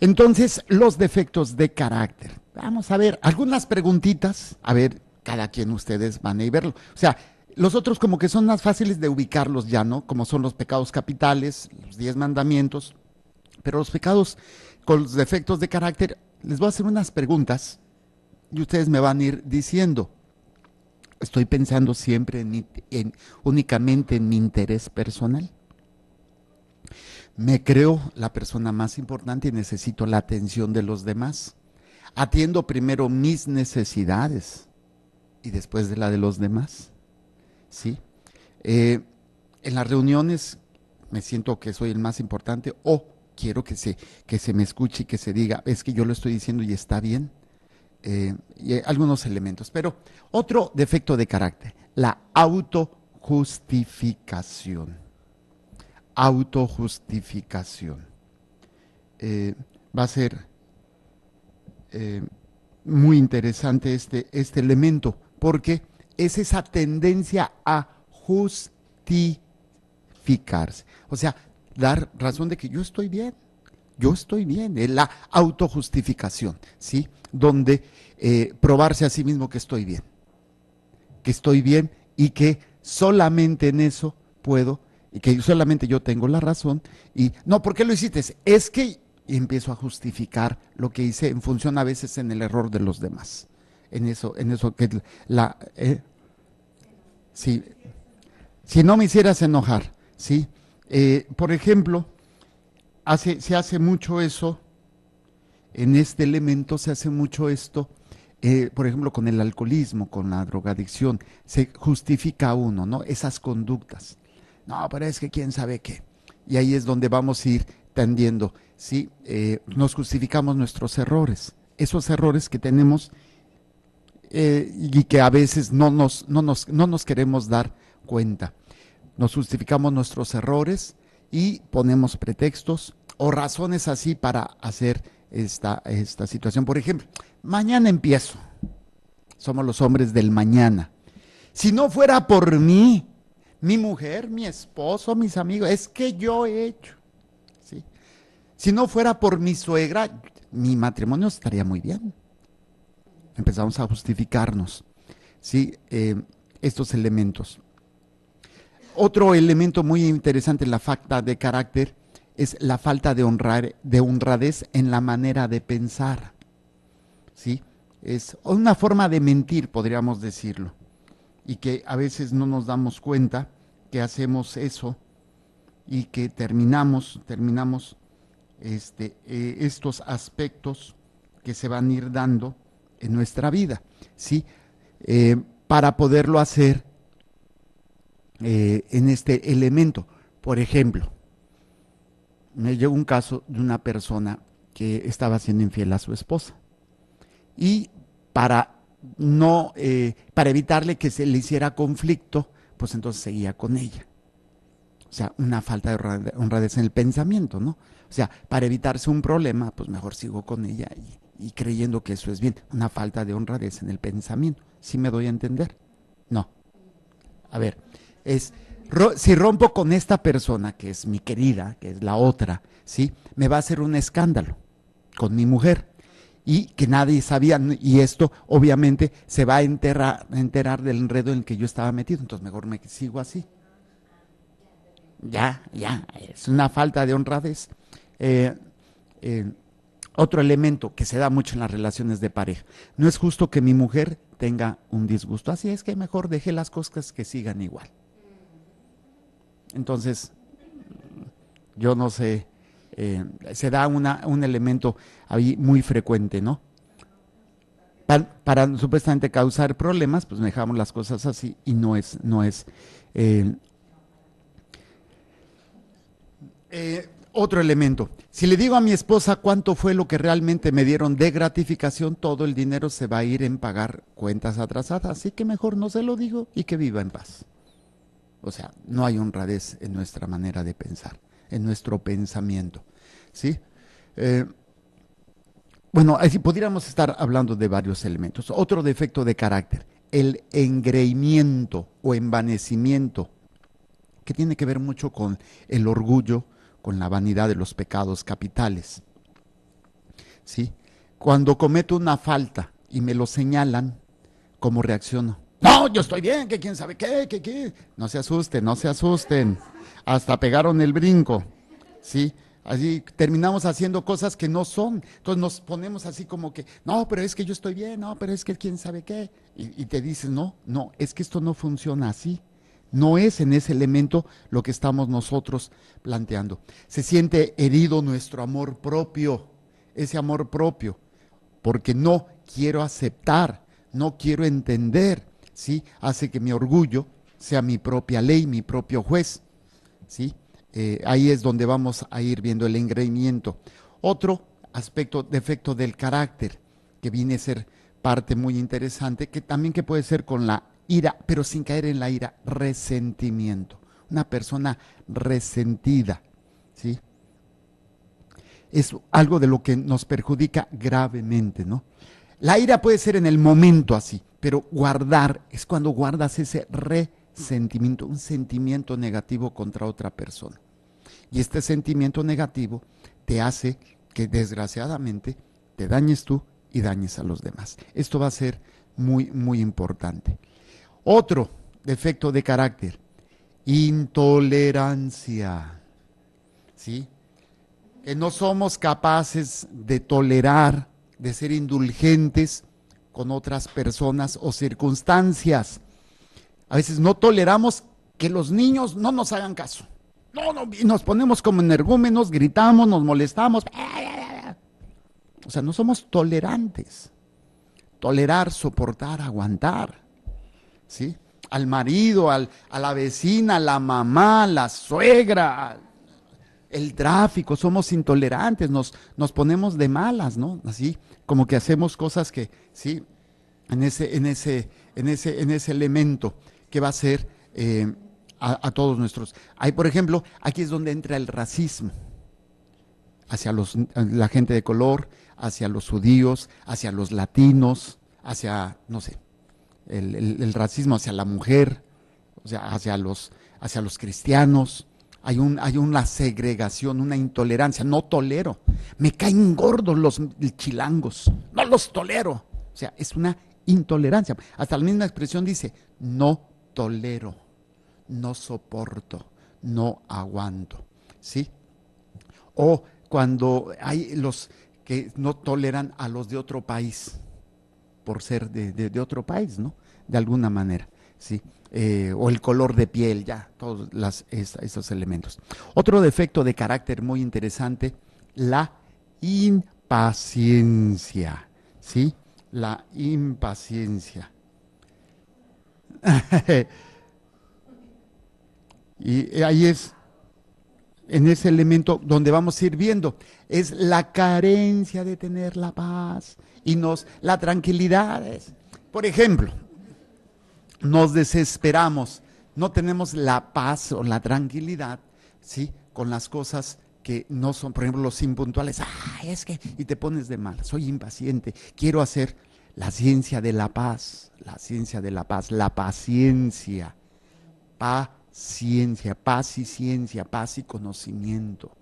entonces los defectos de carácter. Vamos a ver algunas preguntitas, a ver, cada quien ustedes van a ir verlo. O sea, los otros como que son más fáciles de ubicarlos ya, ¿no? Como son los pecados capitales, los 10 mandamientos, pero los pecados con los defectos de carácter, les voy a hacer unas preguntas y ustedes me van a ir diciendo. ¿Estoy pensando siempre únicamente en mi interés personal? ¿Me creo la persona más importante y necesito la atención de los demás? ¿Atiendo primero mis necesidades y después de la de los demás? ¿Sí? En las reuniones me siento que soy el más importante o quiero que se me escuche y que se diga, es que yo lo estoy diciendo y está bien. Y algunos elementos, pero otro defecto de carácter, la autojustificación. Autojustificación. Va a ser muy interesante este elemento, porque es esa tendencia a justificarse, o sea, dar razón de que yo estoy bien, es la autojustificación, ¿sí? Donde probarse a sí mismo que estoy bien y que solamente en eso puedo, y que solamente yo tengo la razón, y no, ¿por qué lo hiciste? Es que, y empiezo a justificar lo que hice en función a veces en el error de los demás, en eso que sí, si no me hicieras enojar, ¿sí? Por ejemplo, se hace mucho eso, en este elemento se hace mucho esto, por ejemplo, con el alcoholismo, con la drogadicción, se justifica a uno, ¿no? Esas conductas. No, pero es que quién sabe qué. Y ahí es donde vamos a ir tendiendo, ¿sí? Nos justificamos nuestros errores, esos errores que tenemos y que a veces no nos queremos dar cuenta. Nos justificamos nuestros errores y ponemos pretextos o razones así para hacer esta situación. Por ejemplo, mañana empiezo. Somos los hombres del mañana. Si no fuera por mí, mi mujer, mi esposo, mis amigos, es que yo he hecho. ¿Sí? Si no fuera por mi suegra, mi matrimonio estaría muy bien. Empezamos a justificarnos, ¿sí? Estos elementos. Otro elemento muy interesante en la falta de carácter es la falta de honradez en la manera de pensar, ¿sí? Es una forma de mentir, podríamos decirlo, y que a veces no nos damos cuenta que hacemos eso y que terminamos estos aspectos que se van a ir dando en nuestra vida, ¿sí? Para poderlo hacer en este elemento. Por ejemplo, me llegó un caso de una persona que estaba siendo infiel a su esposa y para evitarle que se le hiciera conflicto, pues entonces seguía con ella. O sea, una falta de honradez en el pensamiento, ¿no? O sea, para evitarse un problema, pues mejor sigo con ella y creyendo que eso es bien. Una falta de honradez en el pensamiento. ¿Sí me doy a entender? No. A ver, si rompo con esta persona, que es mi querida, que es la otra, ¿sí? Me va a hacer un escándalo con mi mujer y que nadie sabía, y esto obviamente se va a enterar del enredo en el que yo estaba metido, entonces mejor me sigo así. Ya, es una falta de honradez. Otro elemento que se da mucho en las relaciones de pareja. No es justo que mi mujer tenga un disgusto, así es que mejor deje las cosas que sigan igual. Entonces, yo no sé, se da un elemento ahí muy frecuente, ¿no? Para supuestamente causar problemas, pues dejamos las cosas así y no es Otro elemento, si le digo a mi esposa cuánto fue lo que realmente me dieron de gratificación, todo el dinero se va a ir en pagar cuentas atrasadas, así que mejor no se lo digo y que viva en paz. O sea, no hay honradez en nuestra manera de pensar, en nuestro pensamiento, ¿sí? Bueno, así podríamos estar hablando de varios elementos. Otro defecto de carácter, el engreimiento o envanecimiento, que tiene que ver mucho con el orgullo, con la vanidad de los pecados capitales. ¿Sí? Cuando cometo una falta y me lo señalan, ¿cómo reacciono? No, yo estoy bien, que quién sabe qué. No se asusten, no se asusten. Hasta pegaron el brinco. ¿Sí? Así terminamos haciendo cosas que no son. Entonces nos ponemos así como que, no, pero es que yo estoy bien, no, pero es que quién sabe qué. Y te dicen, no, es que esto no funciona así. No es en ese elemento lo que estamos nosotros planteando. Se siente herido nuestro amor propio, ese amor propio, porque no quiero aceptar, no quiero entender, ¿sí? Hace que mi orgullo sea mi propia ley, mi propio juez, ¿sí? Ahí es donde vamos a ir viendo el engreimiento. Otro aspecto, defecto del carácter, que viene a ser parte muy interesante, que también que puede ser con la ira, pero sin caer en la ira, resentimiento. Una persona resentida, ¿sí? Es algo de lo que nos perjudica gravemente, ¿no? La ira puede ser en el momento así, pero guardar es cuando guardas ese resentimiento, un sentimiento negativo contra otra persona. Y este sentimiento negativo te hace que desgraciadamente te dañes tú y dañes a los demás. Esto va a ser muy, muy importante. Otro defecto de carácter, intolerancia, ¿sí? Que no somos capaces de tolerar, de ser indulgentes con otras personas o circunstancias. A veces no toleramos que los niños no nos hagan caso. Y nos ponemos como energúmenos, gritamos, nos molestamos. O sea, no somos tolerantes. Tolerar, soportar, aguantar. ¿Sí? Al marido, a la vecina, a la mamá, a la suegra, el tráfico, somos intolerantes, nos ponemos de malas, ¿no? Así, como que hacemos cosas que, sí, en ese elemento que va a ser a todos nuestros. Hay, por ejemplo, aquí es donde entra el racismo hacia la gente de color, hacia los judíos, hacia los latinos, hacia, no sé, el racismo hacia la mujer, o sea, hacia los cristianos. Hay una segregación, una intolerancia. No tolero. Me caen gordos los chilangos. No los tolero. O sea, es una intolerancia. Hasta la misma expresión dice, no tolero, no soporto, no aguanto. ¿Sí? O cuando hay los que no toleran a los de otro país, por ser de otro país, ¿no? De alguna manera, ¿sí? O el color de piel, ya, todos esos elementos. Otro defecto de carácter muy interesante, la impaciencia, ¿sí? La impaciencia. Y ahí es, en ese elemento donde vamos a ir viendo, es la carencia de tener la paz y la tranquilidad. Por ejemplo, nos desesperamos, no tenemos la paz o la tranquilidad, ¿sí? Con las cosas que no son, por ejemplo, los impuntuales. Es que, y te pones de mal, soy impaciente, quiero hacer la ciencia de la paz, la paciencia, paz y ciencia, paz y conocimiento,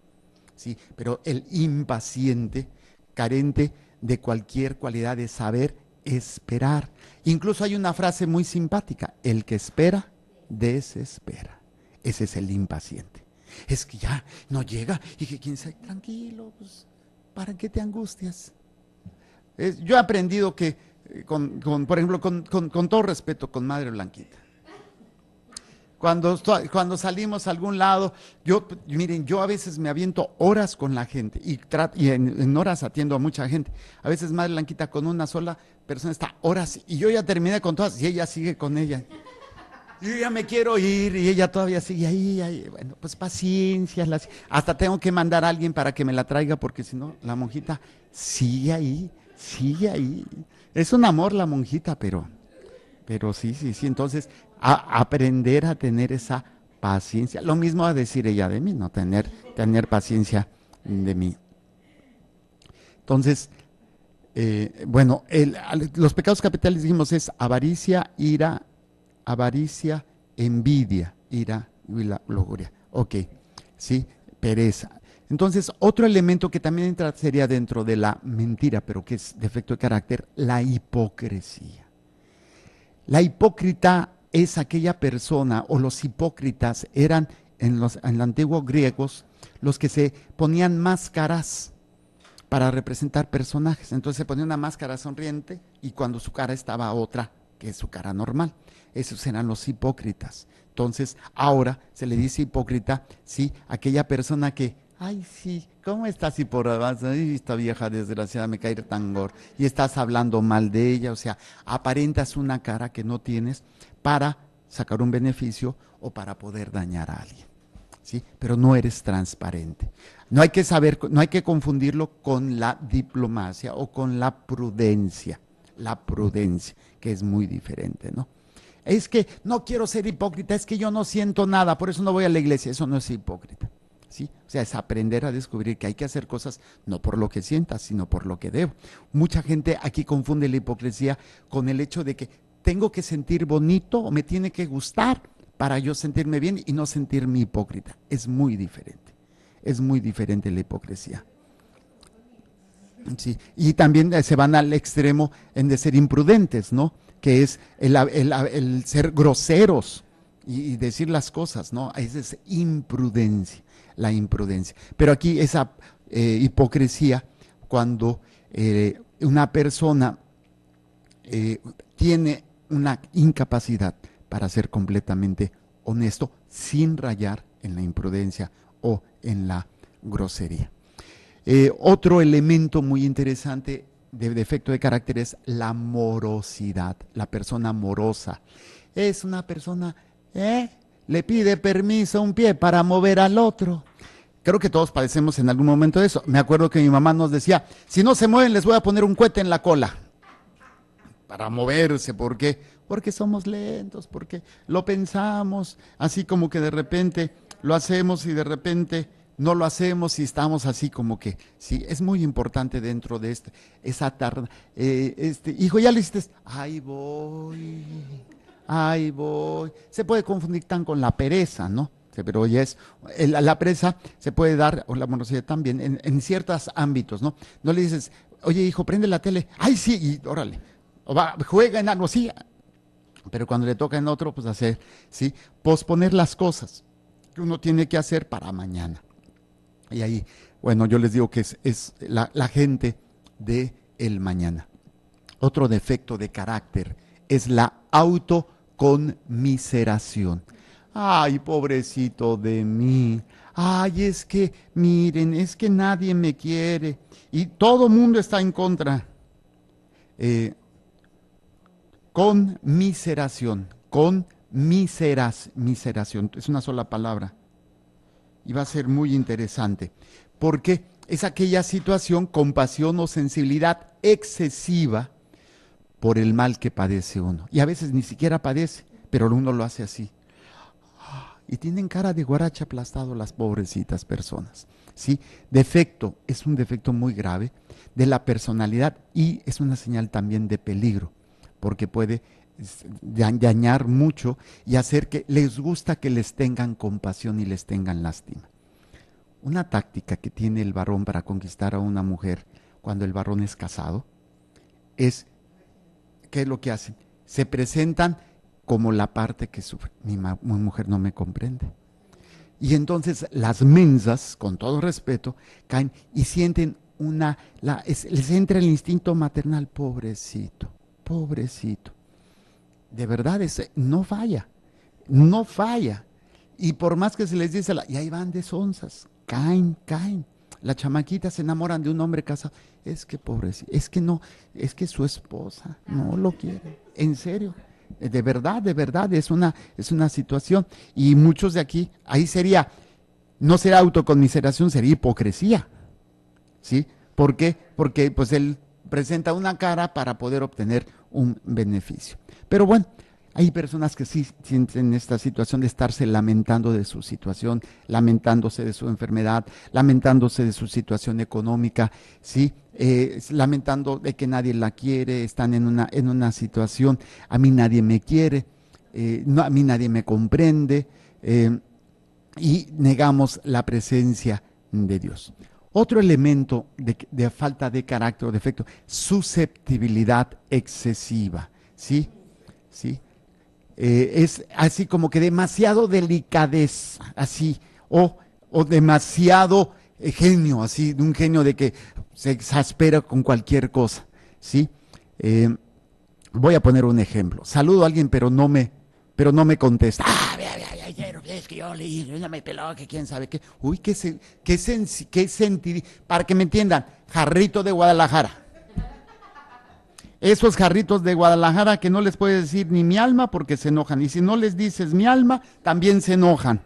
¿sí? Pero el impaciente, carente de cualquier cualidad de saber esperar. Incluso hay una frase muy simpática, el que espera, desespera. Ese es el impaciente. Es que ya no llega y que quién sabe, tranquilo, pues, ¿para qué te angustias? Yo he aprendido que, por ejemplo, con todo respeto, con Madre Blanquita, cuando salimos a algún lado, miren, yo a veces me aviento horas con la gente y en horas atiendo a mucha gente. A veces Madre Blanquita con una sola persona está horas y yo ya terminé con todas y ella sigue con ella. yo ya me quiero ir y ella todavía sigue ahí. Bueno, pues paciencia, hasta tengo que mandar a alguien para que me la traiga porque si no, la monjita sigue ahí. Es un amor la monjita, pero sí. Entonces, aprender a tener esa paciencia. Lo mismo va a decir ella de mí, ¿no? Tener paciencia de mí. Entonces, bueno, los pecados capitales dijimos es avaricia, ira, envidia, ira y la lujuria. Ok, sí, pereza. Entonces, otro elemento que también entra sería dentro de la mentira, pero que es defecto de carácter, la hipocresía. La hipócrita es aquella persona, o los hipócritas eran en los antiguos griegos los que se ponían máscaras para representar personajes. Entonces se ponía una máscara sonriente y cuando su cara estaba otra, que es su cara normal. Esos eran los hipócritas. Entonces ahora se le dice hipócrita, sí, aquella persona que, ay sí, ¿cómo estás hipócrita? Ay, esta vieja desgraciada me cae tan gorda. Y estás hablando mal de ella, o sea, aparentas una cara que no tienes para sacar un beneficio o para poder dañar a alguien. ¿Sí? Pero no eres transparente. No hay que confundirlo con la diplomacia o con la prudencia, que es muy diferente, ¿no? Es que no quiero ser hipócrita, es que yo no siento nada, por eso no voy a la iglesia. Eso no es hipócrita, ¿sí? O sea, es aprender a descubrir que hay que hacer cosas no por lo que sientas, sino por lo que debo. Mucha gente aquí confunde la hipocresía con el hecho de que tengo que sentir bonito o me tiene que gustar para yo sentirme bien y no sentirme hipócrita. Es muy diferente la hipocresía. Sí. Y también se van al extremo en de ser imprudentes, ¿no? Que es el ser groseros y decir las cosas, ¿no? Esa es imprudencia, la imprudencia. Pero aquí esa hipocresía, cuando una persona tiene una incapacidad para ser completamente honesto sin rayar en la imprudencia o en la grosería. Otro elemento muy interesante de defecto de carácter es la morosidad. La persona morosa es una persona, le pide permiso a un pie para mover al otro. Creo que todos padecemos en algún momento de eso. Me acuerdo que mi mamá nos decía, si no se mueven les voy a poner un cohete en la cola. Para moverse, ¿por qué? Porque somos lentos, porque lo pensamos, así como que de repente lo hacemos y de repente no lo hacemos y estamos así como que, sí, es muy importante dentro de esa tarde, hijo, ya lo hiciste, ahí voy, se puede confundir tan con la pereza, ¿no? Pero ya es, la pereza se puede dar, o la morosidad también, en ciertos ámbitos, ¿no? No le dices, oye hijo, prende la tele, ay sí, y órale, o juega en algo, sí, pero cuando le toca en otro, pues hacer, ¿sí? Posponer las cosas que uno tiene que hacer para mañana. Y ahí, bueno, yo les digo que es la gente de el mañana. Otro defecto de carácter es la autoconmiseración. Ay, pobrecito de mí. Ay, es que, miren, es que nadie me quiere. Y todo mundo está en contra. Conmiseración, miseración, es una sola palabra. Y va a ser muy interesante, porque es aquella situación, compasión o sensibilidad excesiva por el mal que padece uno. Y a veces ni siquiera padece, pero uno lo hace así. Y tienen cara de guaracha aplastado las pobrecitas personas. ¿Sí? Defecto, es un defecto muy grave de la personalidad y es una señal también de peligro, porque puede dañar mucho y hacer que les gusta que les tengan compasión y les tengan lástima. Una táctica que tiene el varón para conquistar a una mujer cuando el varón es casado es, ¿qué es lo que hacen? Se presentan como la parte que sufre. Mi mujer no me comprende. Y entonces las mensas, con todo respeto, caen y sienten les entra el instinto maternal, pobrecito. De verdad, no falla. Y por más que se les dice, y ahí van de sonzas, caen. Las chamaquitas se enamoran de un hombre casado. Es que pobrecito, es que no, es que su esposa no lo quiere. En serio, de verdad, es una situación. Y muchos de aquí, ahí sería, no será autoconmiseración, sería hipocresía, ¿sí? ¿Por qué? Porque pues él presenta una cara para poder obtener un beneficio. Pero bueno, hay personas que sí sienten esta situación de estarse lamentando de su situación, lamentándose de su enfermedad, lamentándose de su situación económica, ¿sí? Lamentando de que nadie la quiere, están en una situación, a mí nadie me quiere, a mí nadie me comprende, y negamos la presencia de Dios. Otro elemento de falta de carácter o defecto, susceptibilidad excesiva, ¿sí? ¿Sí? Es así como que demasiado delicadeza, así, o demasiado genio, así, de un genio de que se exaspera con cualquier cosa, ¿sí? Voy a poner un ejemplo. Saludo a alguien, pero no me contesta. Es que yo leí, no me peló, que quién sabe qué. Uy, qué sentí, para que me entiendan, jarrito de Guadalajara. Esos jarritos de Guadalajara que no les puedes decir ni mi alma porque se enojan. Y si no les dices mi alma, también se enojan.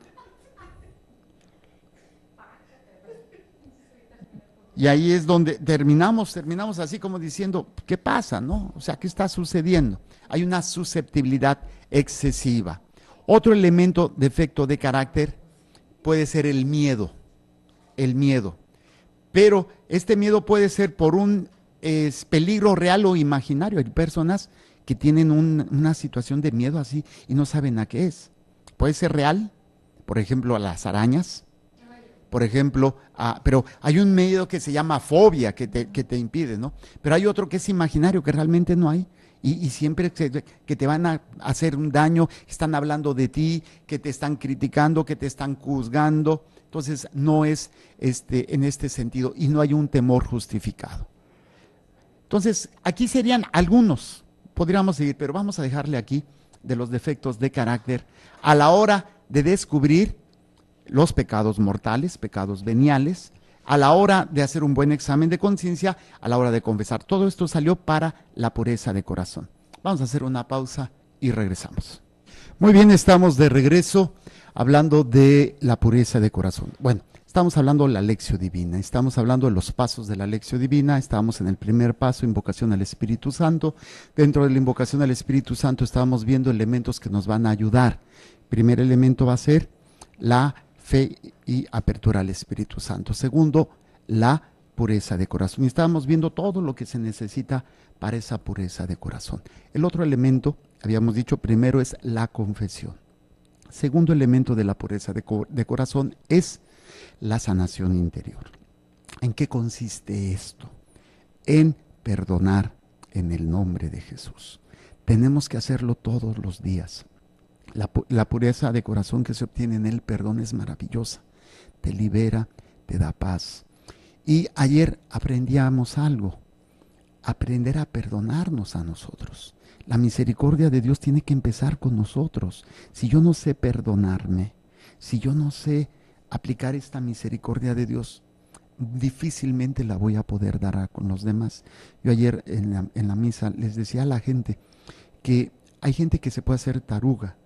Y ahí es donde terminamos así como diciendo, ¿qué pasa, no? O sea, ¿qué está sucediendo? Hay una susceptibilidad excesiva. Otro elemento, defecto de carácter, puede ser el miedo. El miedo. Pero este miedo puede ser por un peligro real o imaginario. Hay personas que tienen una situación de miedo así y no saben a qué es. Puede ser real, por ejemplo, a las arañas. Por ejemplo, pero hay un miedo que se llama fobia que te impide, ¿no? Pero hay otro que es imaginario, que realmente no hay. Y siempre que te van a hacer un daño, están hablando de ti, que te están criticando, que te están juzgando. Entonces no es en este sentido y no hay un temor justificado. Entonces aquí serían algunos, podríamos seguir, pero vamos a dejarle aquí de los defectos de carácter a la hora de descubrir los pecados mortales, pecados veniales, a la hora de hacer un buen examen de conciencia, a la hora de confesar. Todo esto salió para la pureza de corazón. Vamos a hacer una pausa y regresamos. Muy bien, estamos de regreso hablando de la pureza de corazón. Bueno, estamos hablando de la Lectio Divina, estamos hablando de los pasos de la Lectio Divina, estamos en el primer paso, invocación al Espíritu Santo. Dentro de la invocación al Espíritu Santo estamos viendo elementos que nos van a ayudar. El primer elemento va a ser la fe y apertura al Espíritu Santo. Segundo, la pureza de corazón. Y estábamos viendo todo lo que se necesita para esa pureza de corazón. El otro elemento, habíamos dicho, primero es la confesión. Segundo elemento de la pureza de corazón es la sanación interior. ¿En qué consiste esto? En perdonar en el nombre de Jesús. Tenemos que hacerlo todos los días. La pureza de corazón que se obtiene en el perdón es maravillosa. Te libera, te da paz. Y ayer aprendíamos algo. Aprender a perdonarnos a nosotros. La misericordia de Dios tiene que empezar con nosotros. Si yo no sé perdonarme, si yo no sé aplicar esta misericordia de Dios, difícilmente la voy a poder dar con los demás. Yo ayer en la misa les decía a la gente que hay gente que se puede hacer taruga.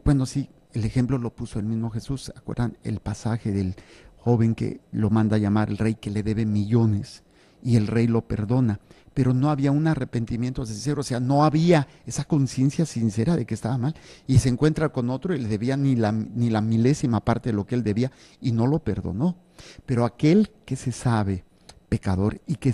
Bueno, sí, el ejemplo lo puso el mismo Jesús. ¿Acuerdan el pasaje del joven que lo manda a llamar el rey, que le debe millones y el rey lo perdona? Pero no había un arrepentimiento sincero, o sea, no había esa conciencia sincera de que estaba mal, y se encuentra con otro y le debía ni la milésima parte de lo que él debía y no lo perdonó. Pero aquel que se sabe pecador y que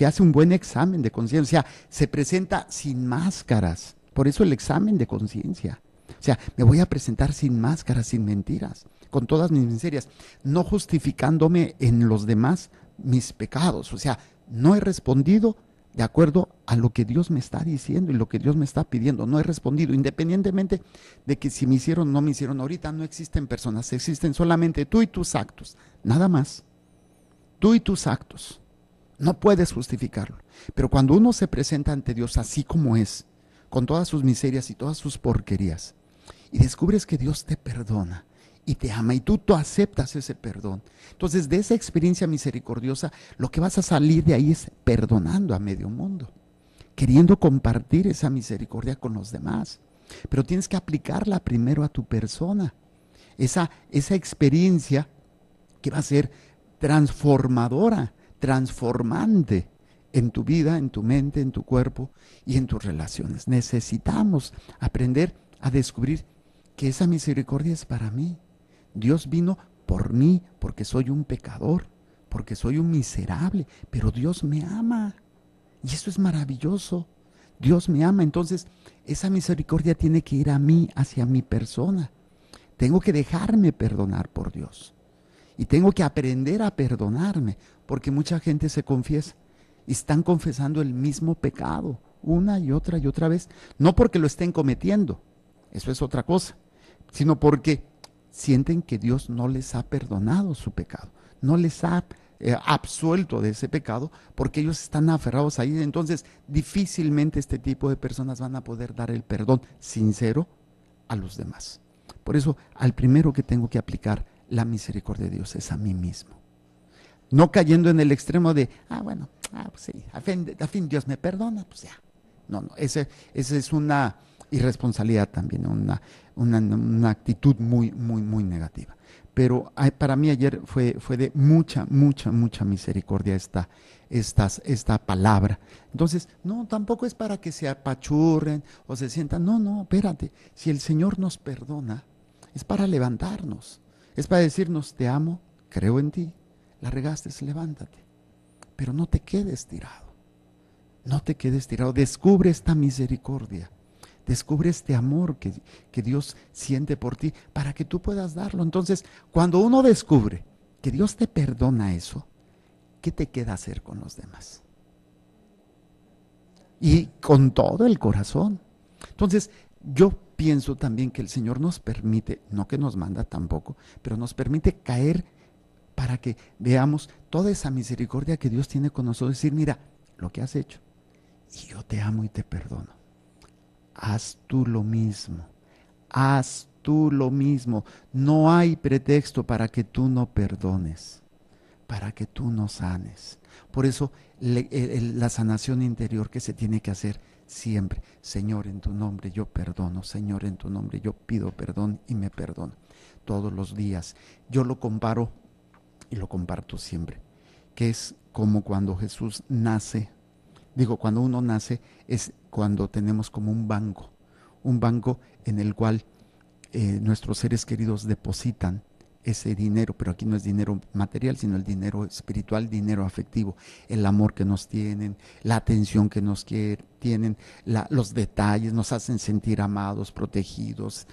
hace un buen examen de conciencia, o sea, se presenta sin máscaras. Por eso el examen de conciencia. O sea, me voy a presentar sin máscaras, sin mentiras, con todas mis miserias, no justificándome en los demás mis pecados. O sea, no he respondido de acuerdo a lo que Dios me está diciendo y lo que Dios me está pidiendo. No he respondido, independientemente de que si me hicieron o no me hicieron. Ahorita no existen personas, existen solamente tú y tus actos, nada más. Tú y tus actos. No puedes justificarlo. Pero cuando uno se presenta ante Dios así como es, con todas sus miserias y todas sus porquerías, y descubres que Dios te perdona y te ama y tú aceptas ese perdón, entonces de esa experiencia misericordiosa lo que vas a salir de ahí es perdonando a medio mundo. queriendo compartir esa misericordia con los demás. Pero tienes que aplicarla primero a tu persona. Esa experiencia que va a ser transformadora, transformante en tu vida, en tu mente, en tu cuerpo y en tus relaciones. Necesitamos aprender a descubrir que esa misericordia es para mí. Dios vino por mí, porque soy un pecador, porque soy un miserable, pero Dios me ama. Y eso es maravilloso. Dios me ama. Entonces, esa misericordia tiene que ir a mí, hacia mi persona. Tengo que dejarme perdonar por Dios. Y tengo que aprender a perdonarme, porque mucha gente se confiesa y están confesando el mismo pecado una y otra vez. No porque lo estén cometiendo, eso es otra cosa, sino porque sienten que Dios no les ha perdonado su pecado, no les ha absuelto de ese pecado, porque ellos están aferrados ahí. Entonces, difícilmente este tipo de personas van a poder dar el perdón sincero a los demás. Por eso, al primero que tengo que aplicar la misericordia de Dios es a mí mismo. No cayendo en el extremo de, pues sí, a fin Dios me perdona, pues ya. No, esa es una irresponsabilidad también, una actitud muy negativa. Pero para mí ayer fue de mucha misericordia esta palabra. Entonces, no, tampoco es para que se apachurren o se sientan. No, espérate. Si el Señor nos perdona, es para levantarnos. Es para decirnos, te amo, creo en ti, la regaste, levántate. Pero no te quedes tirado. No te quedes tirado. Descubre esta misericordia. Descubre este amor que Dios siente por ti para que tú puedas darlo. Entonces, cuando uno descubre que Dios te perdona eso, ¿qué te queda hacer con los demás? Y con todo el corazón. Entonces, yo pienso también que el Señor nos permite, no que nos manda tampoco, pero nos permite caer para que veamos toda esa misericordia que Dios tiene con nosotros. Decir, mira, lo que has hecho, y yo te amo y te perdono. Haz tú lo mismo. Haz tú lo mismo. No hay pretexto para que tú no perdones, para que tú no sanes. Por eso la sanación interior que se tiene que hacer siempre. Señor, en tu nombre yo perdono. Señor, en tu nombre yo pido perdón y me perdono. Todos los días. Yo lo comparo y lo comparto siempre, que es como cuando Jesús nace. Digo, cuando uno nace es cuando tenemos como un banco en el cual nuestros seres queridos depositan ese dinero, pero aquí no es dinero material, sino el dinero espiritual, dinero afectivo, el amor que nos tienen, la atención que nos tienen, los detalles, nos hacen sentir amados, protegidos.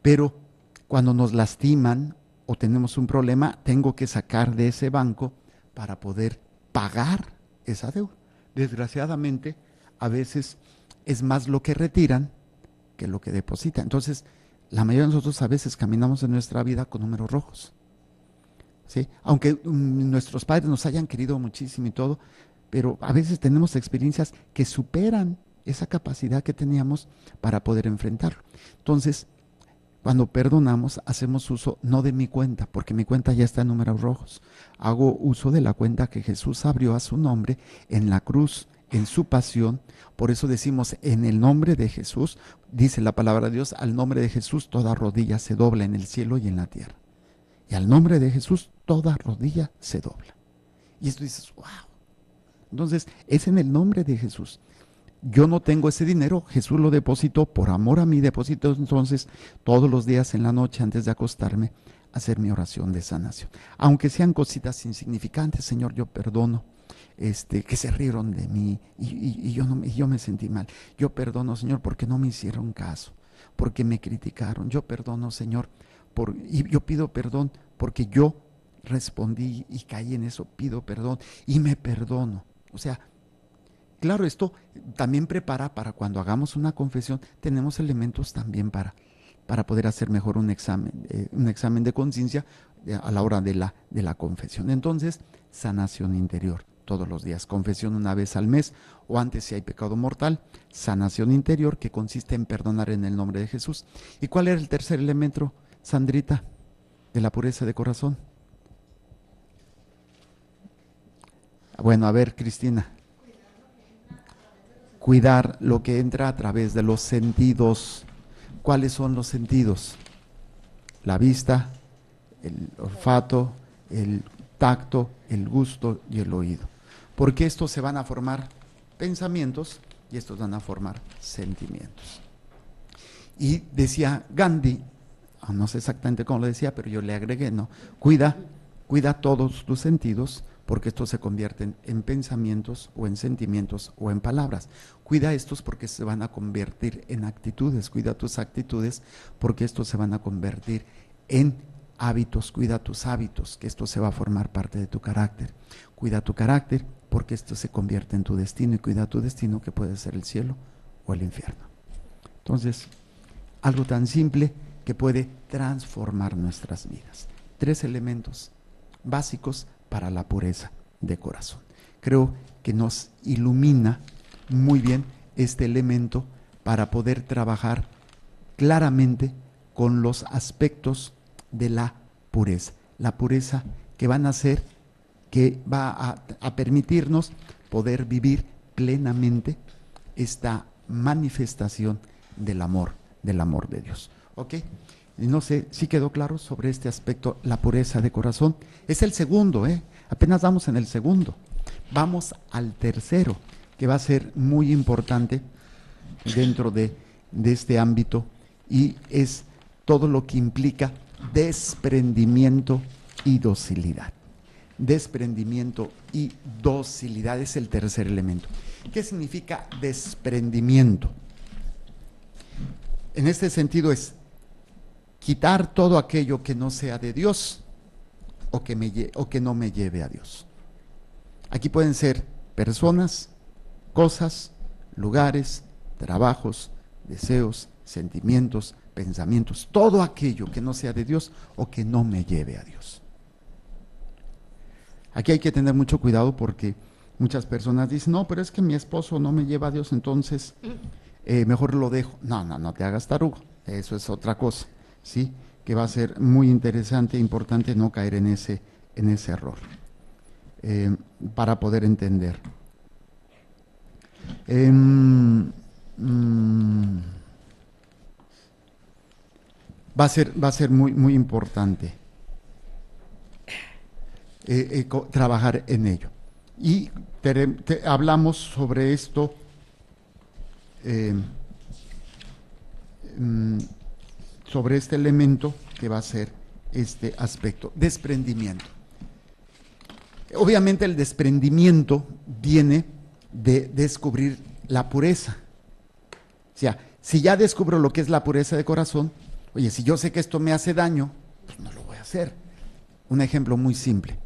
Pero cuando nos lastiman o tenemos un problema, tengo que sacar de ese banco para poder pagar esa deuda. Desgraciadamente, a veces es más lo que retiran que lo que depositan. Entonces, la mayoría de nosotros a veces caminamos en nuestra vida con números rojos, ¿sí? Aunque nuestros padres nos hayan querido muchísimo y todo, pero a veces tenemos experiencias que superan esa capacidad que teníamos para poder enfrentarlo. Entonces, cuando perdonamos, hacemos uso no de mi cuenta, porque mi cuenta ya está en números rojos. Hago uso de la cuenta que Jesús abrió a su nombre en la cruz, en su pasión. Por eso decimos, en el nombre de Jesús, dice la palabra de Dios, al nombre de Jesús toda rodilla se dobla en el cielo y en la tierra. Y al nombre de Jesús toda rodilla se dobla. Y esto dices, wow. Entonces, es en el nombre de Jesús. Yo no tengo ese dinero, Jesús lo depositó, por amor a mí depositó. Entonces, todos los días en la noche antes de acostarme, hacer mi oración de sanación. Aunque sean cositas insignificantes, Señor, yo perdono que se rieron de mí y yo me sentí mal. Yo perdono, Señor, porque no me hicieron caso, porque me criticaron. Yo perdono, Señor, y yo pido perdón porque yo respondí y caí en eso. Pido perdón y me perdono. O sea, claro, esto también prepara para cuando hagamos una confesión, tenemos elementos también para poder hacer mejor un examen de conciencia a la hora de la confesión. Entonces, sanación interior todos los días, confesión una vez al mes o antes si hay pecado mortal, sanación interior que consiste en perdonar en el nombre de Jesús. ¿Y cuál era el tercer elemento, Sandrita, de la pureza de corazón? Bueno, a ver, Cristina. cuidar lo que entra a través de los sentidos. ¿Cuáles son los sentidos? La vista, el olfato, el tacto, el gusto y el oído. Porque estos se van a formar pensamientos y estos van a formar sentimientos. Y decía Gandhi, no sé exactamente cómo lo decía, pero yo le agregué, no, cuida todos tus sentidos, porque estos se convierten en pensamientos o en sentimientos o en palabras. Cuida estos porque se van a convertir en actitudes. Cuida tus actitudes porque estos se van a convertir en hábitos. Cuida tus hábitos, que esto se va a formar parte de tu carácter. Cuida tu carácter porque esto se convierte en tu destino, y cuida tu destino, que puede ser el cielo o el infierno. Entonces, algo tan simple que puede transformar nuestras vidas. 3 elementos básicos para la pureza de corazón. Creo que nos ilumina muy bien este elemento para poder trabajar claramente con los aspectos de la pureza. La pureza que van a ser, que va a permitirnos poder vivir plenamente esta manifestación del amor de Dios. ¿Ok? No sé si quedó claro sobre este aspecto, la pureza de corazón. Es el segundo, apenas vamos en el segundo. Vamos al tercero, que va a ser muy importante dentro de este ámbito, y es todo lo que implica desprendimiento y docilidad. Desprendimiento y docilidad es el tercer elemento. ¿Qué significa desprendimiento? En este sentido es quitar todo aquello que no sea de Dios o que no me lleve a Dios. Aquí pueden ser personas, cosas, lugares, trabajos, deseos, sentimientos, pensamientos, todo aquello que no sea de Dios o que no me lleve a Dios. Aquí hay que tener mucho cuidado, porque muchas personas dicen, no, pero es que mi esposo no me lleva a Dios, entonces mejor lo dejo. No te hagas tarugo, eso es otra cosa, ¿sí? Que va a ser muy interesante e importante no caer en ese error, para poder entender. Va a ser muy, muy importante trabajar en ello. Y hablamos sobre esto sobre este elemento que va a ser este aspecto, desprendimiento. Obviamente el desprendimiento viene de descubrir la pureza. O sea, si ya descubro lo que es la pureza de corazón, oye, si yo sé que esto me hace daño, pues no lo voy a hacer. Un ejemplo muy simple: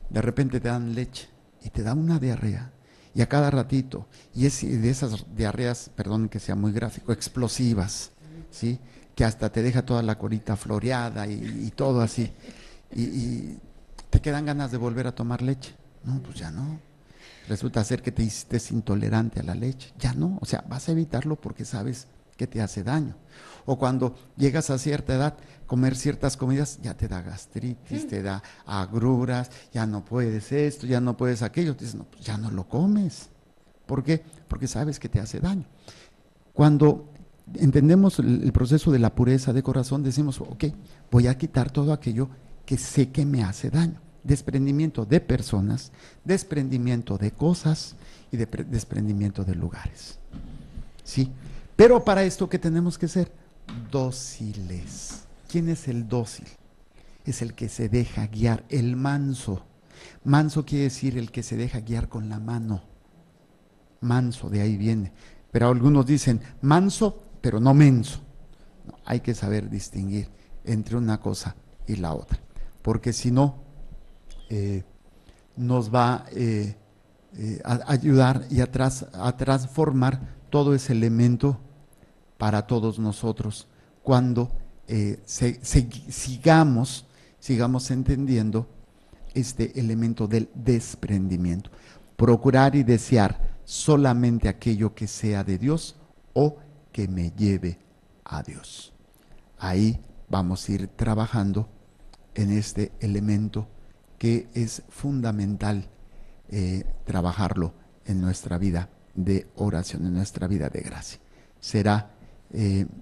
de repente te dan leche y te da una diarrea, y a cada ratito, y es de esas diarreas, perdón que sea muy gráfico, explosivas, ¿sí? Que hasta te deja toda la colita floreada y todo así, y te quedan ganas de volver a tomar leche. No, pues ya no. Resulta ser que te hiciste intolerante a la leche, ya no. O sea, vas a evitarlo porque sabes que te hace daño. O cuando llegas a cierta edad, comer ciertas comidas ya te da gastritis, te da agruras, ya no puedes esto, ya no puedes aquello. Dices, no, pues ya no lo comes. ¿Por qué? Porque sabes que te hace daño. Cuando entendemos el proceso de la pureza de corazón, decimos, ok, voy a quitar todo aquello que sé que me hace daño. Desprendimiento de personas, desprendimiento de cosas y desprendimiento de lugares. ¿Sí? Pero para esto, ¿qué tenemos que ser? Dóciles. ¿Quién es el dócil? Es el que se deja guiar, el manso. Manso quiere decir el que se deja guiar con la mano. Manso, de ahí viene. Pero algunos dicen manso, pero no menso. No, hay que saber distinguir entre una cosa y la otra, porque si no, nos va a ayudar y a transformar todo ese elemento para todos nosotros, cuando sigamos entendiendo este elemento del desprendimiento. Procurar y desear solamente aquello que sea de Dios o que me lleve a Dios. Ahí vamos a ir trabajando en este elemento que es fundamental trabajarlo en nuestra vida de oración, en nuestra vida de gracia. Será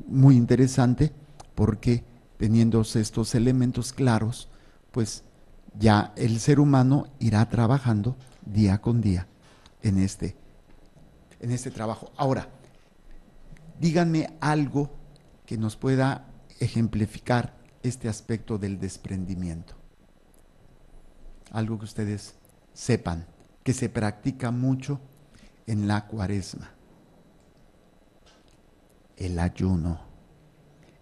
muy interesante porque teniendo estos elementos claros, pues ya el ser humano irá trabajando día con día en este trabajo. Ahora, díganme algo que nos pueda ejemplificar este aspecto del desprendimiento. Algo que ustedes sepan, que se practica mucho en la Cuaresma. El ayuno.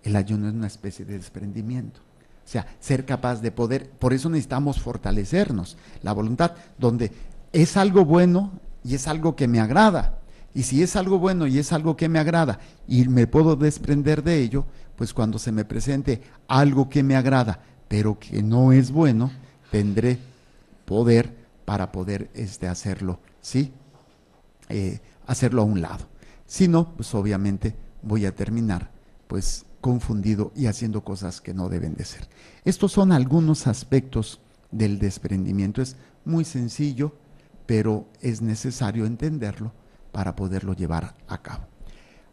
El ayuno es una especie de desprendimiento. O sea, ser capaz de poder, por eso necesitamos fortalecernos, la voluntad, donde es algo bueno y es algo que me agrada. Y si es algo bueno y es algo que me agrada y me puedo desprender de ello, pues cuando se me presente algo que me agrada, pero que no es bueno, tendré poder para poder hacerlo, ¿sí? Hacerlo a un lado. Si no, pues obviamente voy a terminar pues confundido y haciendo cosas que no deben de ser. Estos son algunos aspectos del desprendimiento. Es muy sencillo, pero es necesario entenderlo para poderlo llevar a cabo.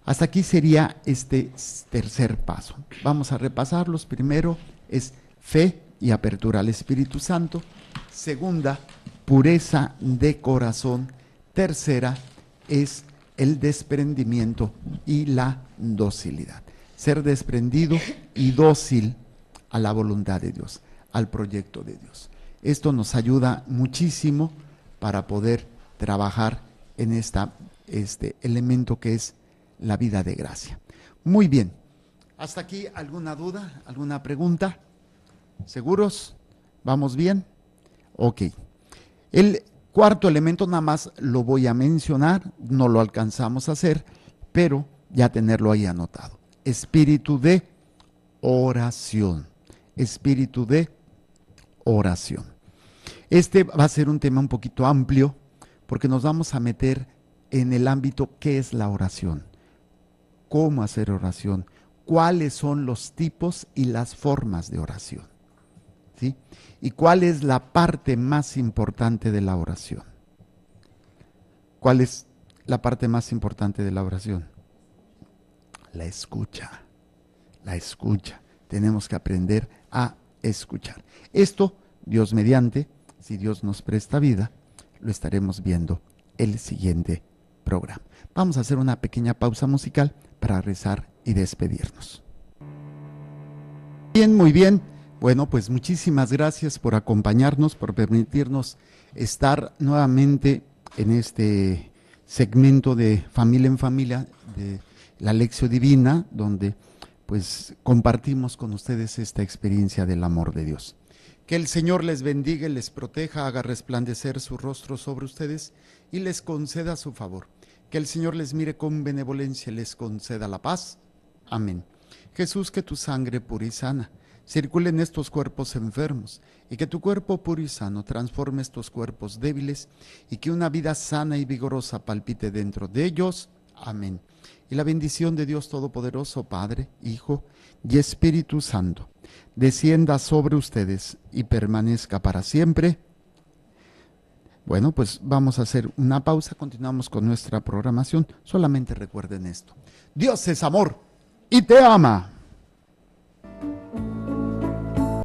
Hasta aquí sería este tercer paso. Vamos a repasarlos. Primero es fe y apertura al Espíritu Santo. Segunda, pureza de corazón. Tercera es el desprendimiento y la docilidad. Ser desprendido y dócil a la voluntad de Dios, al proyecto de Dios. Esto nos ayuda muchísimo para poder trabajar en este elemento que es la vida de gracia. Muy bien. ¿Hasta aquí alguna duda, alguna pregunta? ¿Seguros? ¿Vamos bien? Ok. El cuarto elemento nada más lo voy a mencionar, no lo alcanzamos a hacer, pero ya tenerlo ahí anotado. Espíritu de oración. Espíritu de oración. Este va a ser un tema un poquito amplio porque nos vamos a meter en el ámbito ¿qué es la oración? ¿Cómo hacer oración? ¿Cuáles son los tipos y las formas de oración? ¿Sí? ¿Y cuál es la parte más importante de la oración? ¿Cuál es la parte más importante de la oración? La escucha. La escucha. Tenemos que aprender a escuchar. Esto, Dios mediante, si Dios nos presta vida, lo estaremos viendo el siguiente programa. Vamos a hacer una pequeña pausa musical para rezar y despedirnos. Bien, muy bien. Bueno, pues muchísimas gracias por acompañarnos, por permitirnos estar nuevamente en este segmento de Familia en Familia, de la Lección Divina, donde pues compartimos con ustedes esta experiencia del amor de Dios. Que el Señor les bendiga, les proteja, haga resplandecer su rostro sobre ustedes y les conceda su favor. Que el Señor les mire con benevolencia y les conceda la paz. Amén. Jesús, que tu sangre pura y sana circule en estos cuerpos enfermos y que tu cuerpo puro y sano transforme estos cuerpos débiles y que una vida sana y vigorosa palpite dentro de ellos. Amén. Y la bendición de Dios Todopoderoso, Padre, Hijo y Espíritu Santo, descienda sobre ustedes y permanezca para siempre. Bueno, pues vamos a hacer una pausa, continuamos con nuestra programación. Solamente recuerden esto: Dios es amor y te ama.